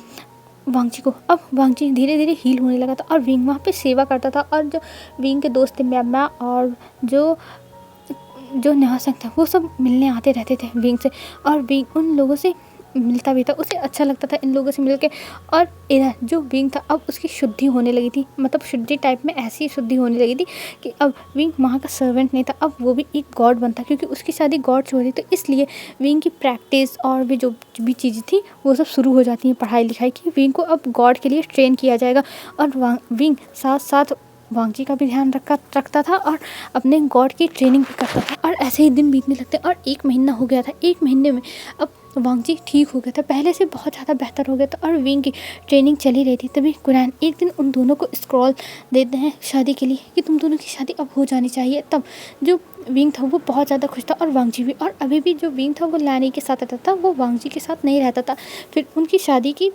वांग जी को। अब वांग जी धीरे धीरे हील होने लगा था और विंग वहाँ पे सेवा करता था। और जो विंग के दोस्त थे म्या और जो नेहा सिंह था वो सब मिलने आते रहते थे विंग से और विंग उन लोगों से मिलता भी था, उसे अच्छा लगता था इन लोगों से मिलके। और इधर जो विंग था अब उसकी शुद्धि होने लगी थी, मतलब शुद्धि टाइप में ऐसी शुद्धि होने लगी थी कि अब विंग वहाँ का सर्वेंट नहीं था, अब वो भी एक गॉड बनता क्योंकि उसकी शादी गॉड से हो रही। तो इसलिए विंग की प्रैक्टिस और भी जो भी चीज़ें थी वो सब शुरू हो जाती हैं, पढ़ाई लिखाई की। विंग को अब गॉड के लिए ट्रेन किया जाएगा और विंग साथ साथ वांग जी का भी ध्यान रखता था और अपने गॉड की ट्रेनिंग भी करता था। और ऐसे ही दिन बीतने लगते और 1 महीना हो गया था। 1 महीने में अब वांग जी ठीक हो गया था, पहले से बहुत ज़्यादा बेहतर हो गया था और विंग की ट्रेनिंग चली रही थी। तभी कुरान एक दिन उन दोनों को स्क्रॉल देते हैं शादी के लिए कि तुम दोनों की शादी अब हो जानी चाहिए। तब जो विंग था वो बहुत ज़्यादा खुश था और वांग जी भी। और अभी भी जो विंग था वो लानी के साथ रहता था, वो वांग जी के साथ नहीं रहता था। फिर उनकी शादी की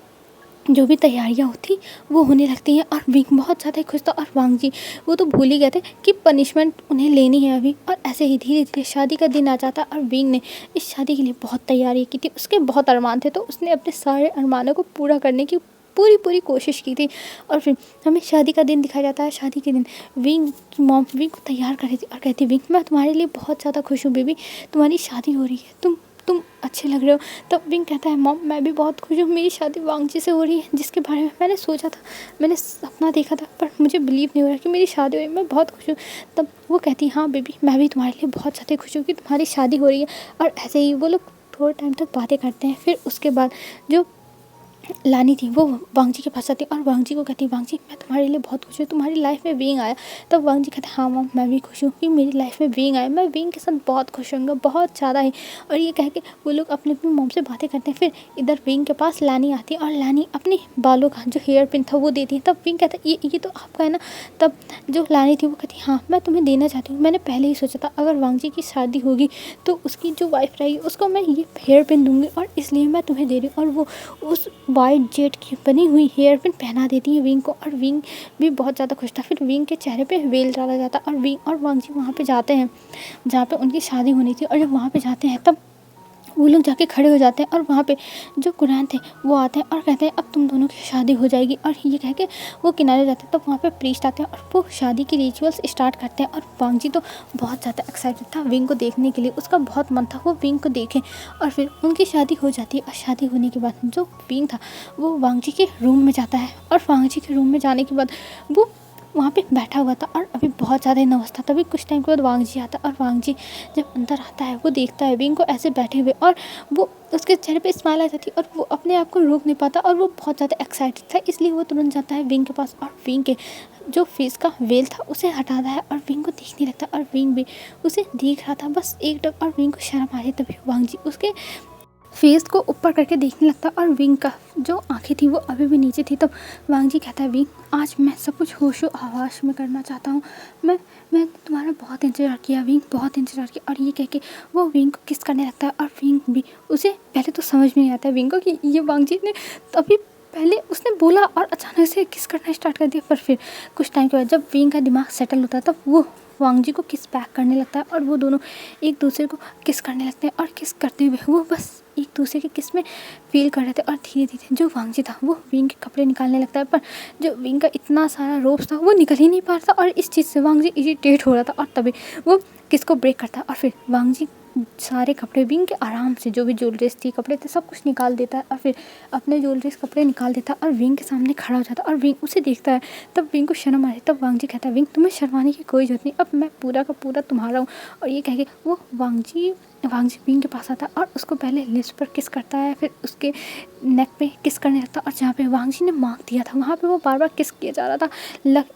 जो भी तैयारियां होती वो होने लगती हैं और विंग बहुत ज़्यादा खुश था। और वांग जी वो तो भूल ही गए थे कि पनिशमेंट उन्हें लेनी है अभी। और ऐसे ही धीरे धीरे शादी का दिन आ जाता और विंग ने इस शादी के लिए बहुत तैयारी की थी, उसके बहुत अरमान थे तो उसने अपने सारे अरमानों को पूरा करने की पूरी कोशिश की थी। और फिर हमें शादी का दिन दिखाया जाता है। शादी के दिन विंग की मॉम विंग को तैयार कर रही थी और कहती विंग मैं तुम्हारे लिए बहुत ज़्यादा खुश हूँ बेबी, तुम्हारी शादी हो रही है, तुम अच्छे लग रहे हो। तब विंग कहता है मॉम मैं भी बहुत खुश हूँ, मेरी शादी वांग जी से हो रही है जिसके बारे में मैंने सोचा था, मैंने सपना देखा था पर मुझे बिलीव नहीं हो रहा कि मेरी शादी हुई, मैं बहुत खुश हूँ। तब वो कहती हाँ बेबी मैं भी तुम्हारे लिए बहुत ज़्यादा खुश हूँ कि तुम्हारी शादी हो रही है। और ऐसे ही वो लोग थोड़े टाइम तक बातें करते हैं। फिर उसके बाद जो लानी थी वो वांग जी के पास आती और वांग जी को कहती वांग जी मैं तुम्हारे लिए बहुत खुश हूँ, तुम्हारी लाइफ में विंग आया। तब वांग जी कहते हाँ मॉम मैं भी खुश हूँ कि मेरी लाइफ में विंग आया, मैं विंग के साथ बहुत खुश होंगे बहुत ज़्यादा ही। और ये कह के वो लोग अपने अपनी मॉम से बातें करते हैं। फिर इधर विंग के पास लानी आती है और लानी अपने बालों का जो हेयर पिन था वो देती है। तब विंग कहता है ये तो आपका है ना। तब जो लानी थी वो कहती हाँ मैं तुम्हें देना चाहती हूँ, मैंने पहले ही सोचा था अगर वांग जी की शादी होगी तो उसकी जो वाइफ रहेगी उसको मैं ये हेयर पिन दूँगी और इसलिए मैं तुम्हें दे रही हूँ। और वो उस वाइट जेट की बनी हुई हेयर पिन पहना देती है विंग को और विंग भी बहुत ज़्यादा खुश था। फिर विंग के चेहरे पे वेल डाला जाता और विंग और वांग जी वहाँ पे जाते हैं जहाँ पे उनकी शादी होनी थी। और जब वहाँ पे जाते हैं तब वो लोग जाके खड़े हो जाते हैं और वहाँ पे जो कुरान थे वो आते हैं और कहते हैं अब तुम दोनों की शादी हो जाएगी। और ये कह के वो किनारे जाते हैं तब वहाँ पे प्रीस्ट आते हैं और वो शादी की रिचुअल्स स्टार्ट करते हैं। और वांग जी तो बहुत ज़्यादा एक्साइटेड था विंग को देखने के लिए, उसका बहुत मन था वो विंग को देखें। और फिर उनकी शादी हो जाती है और शादी होने के बाद जो विंग था वो वांग जी के रूम में जाता है और वांग जी के रूम में जाने के बाद वो वहाँ पे बैठा हुआ था और अभी बहुत ज़्यादा नर्वस था। तभी कुछ टाइम के बाद वांग जी आता है और वांग जी जब अंदर आता है वो देखता है विंग को ऐसे बैठे हुए और वो उसके चेहरे पे स्माइल आ जाती है और वो अपने आप को रोक नहीं पाता और वो बहुत ज़्यादा एक्साइटेड था, इसलिए वो तुरंत जाता है विंग के पास और विंग के जो फेस का वेल था उसे हटाता है और विंग को देखने लगता है और विंग भी उसे देख रहा था बस एक टक और विंग को शर्म आ रही। तभी वांग जी उसके फेस को ऊपर करके देखने लगता और विंग का जो आंखें थी वो अभी भी नीचे थी। तब वांग जी कहता है विंग आज मैं सब कुछ होशो हवास में करना चाहता हूँ, मैं तुम्हारा बहुत इंतज़ार किया विंग, बहुत इंतज़ार किया। और ये कह के वो विंग को किस करने लगता है और विंग भी उसे पहले तो समझ में नहीं आता है विंग को कि ये वांग जी ने तभी पहले उसने बोला और अचानक से किस करना स्टार्ट कर दिया। पर फिर कुछ टाइम के बाद जब विंग का दिमाग सेटल होता है तब वो वांग जी को किस बैक करने लगता है और वो दोनों एक दूसरे को किस करने लगते हैं और किस करते हुए वो बस एक दूसरे के किस में फील कर रहे थे। और धीरे धीरे जो वांग जी था वो विंग के कपड़े निकालने लगता है, पर जो विंग का इतना सारा रोप्स था वो निकल ही नहीं पा रहा था और इस चीज़ से वांग जी इरिटेट हो रहा था। और तभी वो किसको ब्रेक करता है और फिर वांग जी सारे कपड़े विंग के आराम से जो भी ज्वेलरीज थी कपड़े थे सब कुछ निकाल देता है और फिर अपने ज्वेलरीज कपड़े निकाल देता है और विंग के सामने खड़ा हो जाता है और विंग उसे देखता है। तब विंग को शर्म आ रही, तब वांग जी कहता है विंग तुम्हें शर्माने की कोई जरूरत नहीं, अब मैं पूरा का पूरा तुम्हारा हूँ। और ये कह के वो वांग जी विंग के पास आता है और उसको पहले लिप्स पर किस करता है, फिर उसके नेक पे किस करने लगता है और जहाँ पे वांग जी ने मार्क दिया था वहाँ पे वो बार बार किस किया जा रहा था,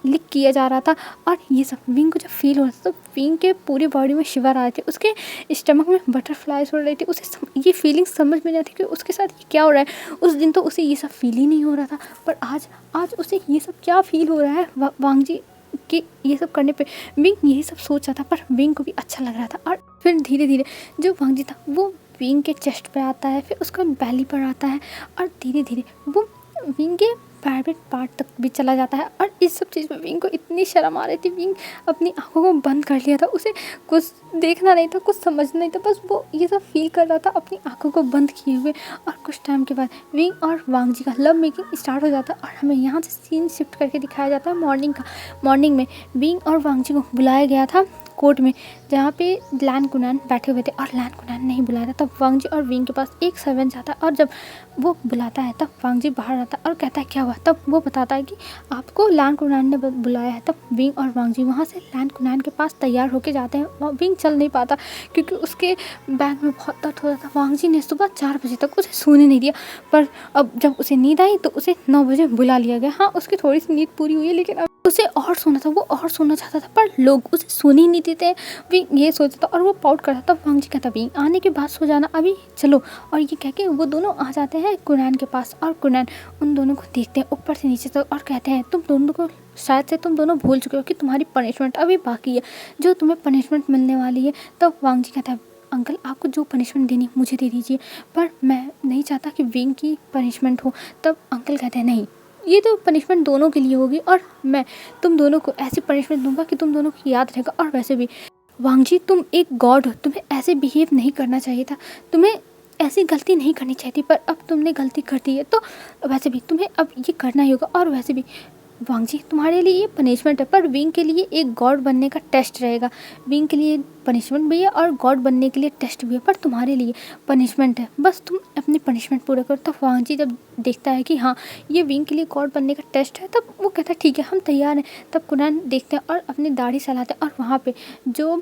लिक किया जा रहा था। और ये सब विंग को जब फील हो रहा था तो विंग के पूरी बॉडी में शिवर आ रहे थे, उसके स्टमक में बटरफ्लाइज उड़ रही थी। उसे ये फीलिंग समझ में नहीं आती कि उसके साथ ये क्या हो रहा है। उस दिन तो उसे ये सब फील ही नहीं हो रहा था, पर आज उसे ये सब क्या फील हो रहा है वांग जी कि ये सब करने पे विंग यही सब सोच रहा था, पर विंग को भी अच्छा लग रहा था। और फिर धीरे धीरे जो वांग जी था वो विंग के चेस्ट पे आता है, फिर उसका बेली पर आता है और धीरे धीरे वो विंग के प्राइवेट पार्ट तक भी चला जाता है। और इस सब चीज़ में विंग को इतनी शर्म आ रही थी, विंग अपनी आंखों को बंद कर लिया था, उसे कुछ देखना नहीं था, कुछ समझना नहीं था, बस वो ये सब फील कर रहा था अपनी आंखों को बंद किए हुए। और कुछ टाइम के बाद विंग और वांग जी का लव मेकिंग स्टार्ट हो जाता है और हमें यहाँ से सीन शिफ्ट करके दिखाया जाता है मॉर्निंग में विंग और वांग जी को बुलाया गया था कोर्ट में, जहाँ पे लैन कुनैन बैठे हुए थे और लैन कुनैन नहीं बुलाया था। तब वांग जी और विंग के पास एक सर्वेंट जाता है और जब वो बुलाता है तब वांग जी बाहर आता है और कहता है क्या हुआ। तब वो बताता है कि आपको लैन कुनैन ने बुलाया है। तब विंग और वांग जी वहाँ से लैन कुनैन के पास तैयार होके जाते हैं। विंग चल नहीं पाता क्योंकि उसके बैक में बहुत दर्द हो रहा था। वांग जी ने सुबह 4 बजे तक उसे सोने नहीं दिया, पर अब जब उसे नींद आई तो उसे 9 बजे बुला लिया गया। हाँ, उसकी थोड़ी सी नींद पूरी हुई है, लेकिन अब उसे और सोना था, वो और सोना चाहता था, पर लोग उसे सोने ही नहीं देते। विंग ये सोचता था और वो पाउट करता था। वांग जी कहता विंग आने के बाद सो जाना, अभी चलो। और ये कह के वो दोनों आ जाते हैं कुनैन के पास और कुनैन उन दोनों को देखते हैं ऊपर से नीचे तक और कहते हैं तुम दोनों को शायद से तुम दोनों भूल चुके हो कि तुम्हारी पनिशमेंट अभी बाकी है, जो तुम्हें पनिशमेंट मिलने वाली है। तब वांग जी कहता है अंकल आपको जो पनिशमेंट देनी है मुझे दे दीजिए, पर मैं नहीं चाहता कि विंग की पनिशमेंट हो। तब अंकल कहते हैं नहीं, ये तो पनिशमेंट दोनों के लिए होगी और मैं तुम दोनों को ऐसी पनिशमेंट दूंगा कि तुम दोनों को याद रहेगा। और वैसे भी वांग जी तुम एक गॉड हो, तुम्हें ऐसे बिहेव नहीं करना चाहिए था, तुम्हें ऐसी गलती नहीं करनी चाहिए थी, पर अब तुमने गलती कर दी है तो वैसे भी तुम्हें अब ये करना ही होगा। और वैसे भी वांग जी तुम्हारे लिए ये पनिशमेंट है, पर विंग के लिए एक गॉड बनने का टेस्ट रहेगा। विंग के लिए पनिशमेंट भी है और गॉड बनने के लिए टेस्ट भी है, पर तुम्हारे लिए पनिशमेंट है, बस तुम अपनी पनिशमेंट पूरा करो। तब वांग जी जब देखता है कि हाँ ये विंग के लिए गॉड बनने का टेस्ट है, तब वो कहता है ठीक है हम तैयार हैं। तब कुनैन देखते हैं और अपनी दाढ़ी सहलाते हैं और वहाँ पर जो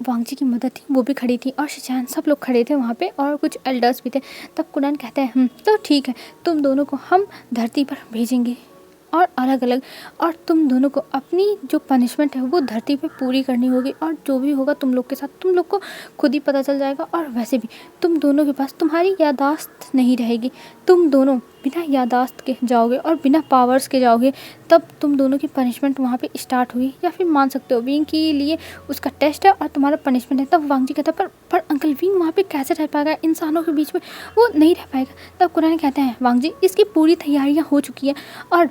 वांग जी की मदद थी वो भी खड़ी थी और शिचान सब लोग खड़े थे वहाँ पे और कुछ एल्डर्स भी थे। तब कुनैन कहते हैं तो ठीक है, तुम दोनों को हम धरती पर भेजेंगे और अलग अलग, और तुम दोनों को अपनी जो पनिशमेंट है वो धरती पे पूरी करनी होगी और जो भी होगा तुम लोग के साथ तुम लोग को खुद ही पता चल जाएगा। और वैसे भी तुम दोनों के पास तुम्हारी यादाश्त नहीं रहेगी, तुम दोनों बिना यादाश्त के जाओगे और बिना पावर्स के जाओगे। तब तुम दोनों की पनिशमेंट वहाँ पे स्टार्ट हुई, या फिर मान सकते हो विंग के लिए उसका टेस्ट है और तुम्हारा पनिशमेंट है। तब वांग जी कहता है पर अंकल विंग वहाँ पे कैसे रह पाएगा, इंसानों के बीच में वो नहीं रह पाएगा। तब कुनैन कहते हैं वांग जी इसकी पूरी तैयारियाँ हो चुकी हैं और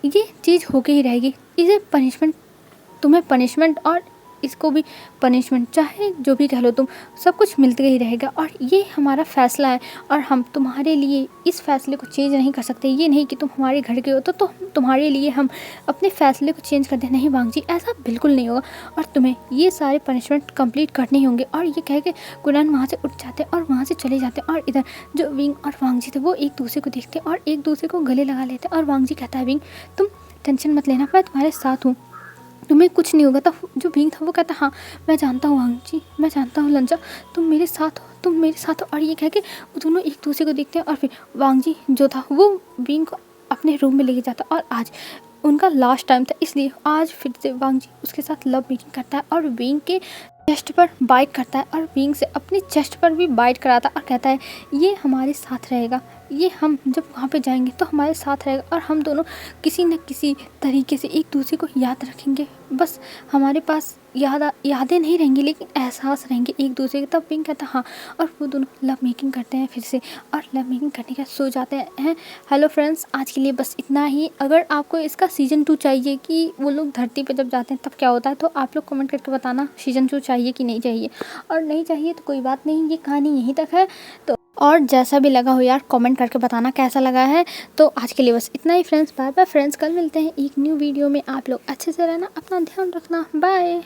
ये चीज़ होके ही रहेगी, इसे पनिशमेंट तुम्हें पनिशमेंट और इसको भी पनिशमेंट, चाहे जो भी कह लो तुम, सब कुछ मिलते ही रहेगा। और ये हमारा फ़ैसला है और हम तुम्हारे लिए इस फ़ैसले को चेंज नहीं कर सकते। ये नहीं कि तुम हमारे घर के हो तो तुम्हारे लिए हम अपने फ़ैसले को चेंज कर दें, नहीं वांग जी ऐसा बिल्कुल नहीं होगा और तुम्हें ये सारे पनिशमेंट कंप्लीट करने ही होंगे। और ये कह के कुनैन वहाँ से उठ जाते और वहाँ से चले जाते और इधर जो विंग और वांग जी थे वो एक दूसरे को देखते और एक दूसरे को गले लगा लेते। और वांग जी कहता है विंग तुम टेंशन मत लेना, मैं तुम्हारे साथ हूँ, तुम्हें कुछ नहीं होगा। तब जो भींग था वो कहता हाँ मैं जानता हूँ वांग जी, मैं जानता हूँ लंजा, तुम मेरे साथ हो, तुम मेरे साथ हो। और ये कह के वो दोनों एक दूसरे को देखते हैं और फिर वांग जी जो था वो भींग को अपने रूम में लेके जाता। और आज उनका लास्ट टाइम था, इसलिए आज फिर से वांग जी उसके साथ लव मेकिंग करता है और विंग के चेस्ट पर बाइट करता है और विंग से अपनी चेस्ट पर भी बाइट कराता और कहता है ये हमारे साथ रहेगा, ये हम जब वहाँ पे जाएंगे तो हमारे साथ रहेगा और हम दोनों किसी न किसी तरीके से एक दूसरे को याद रखेंगे। बस हमारे पास यादें नहीं रहेंगी लेकिन एहसास रहेंगे एक दूसरे के। तब विंग कहता हाँ, और वो दोनों लव मेकिंग करते हैं फिर से और लव मेकिंग करने के सो जाते हैं। हेलो फ्रेंड्स, आज के लिए बस इतना ही। अगर आपको इसका सीज़न 2 चाहिए कि वो लोग धरती पे जब जाते हैं तब क्या होता है, तो आप लोग कमेंट करके बताना सीज़न 2 चाहिए कि नहीं चाहिए। और नहीं चाहिए तो कोई बात नहीं, ये कहानी यहीं तक है। तो और जैसा भी लगा हो यार कमेंट करके बताना कैसा लगा है। तो आज के लिए बस इतना ही फ्रेंड्स, बाय बाय फ्रेंड्स, कल मिलते हैं एक न्यू वीडियो में। आप लोग अच्छे से रहना, अपना ध्यान रखना, बाय।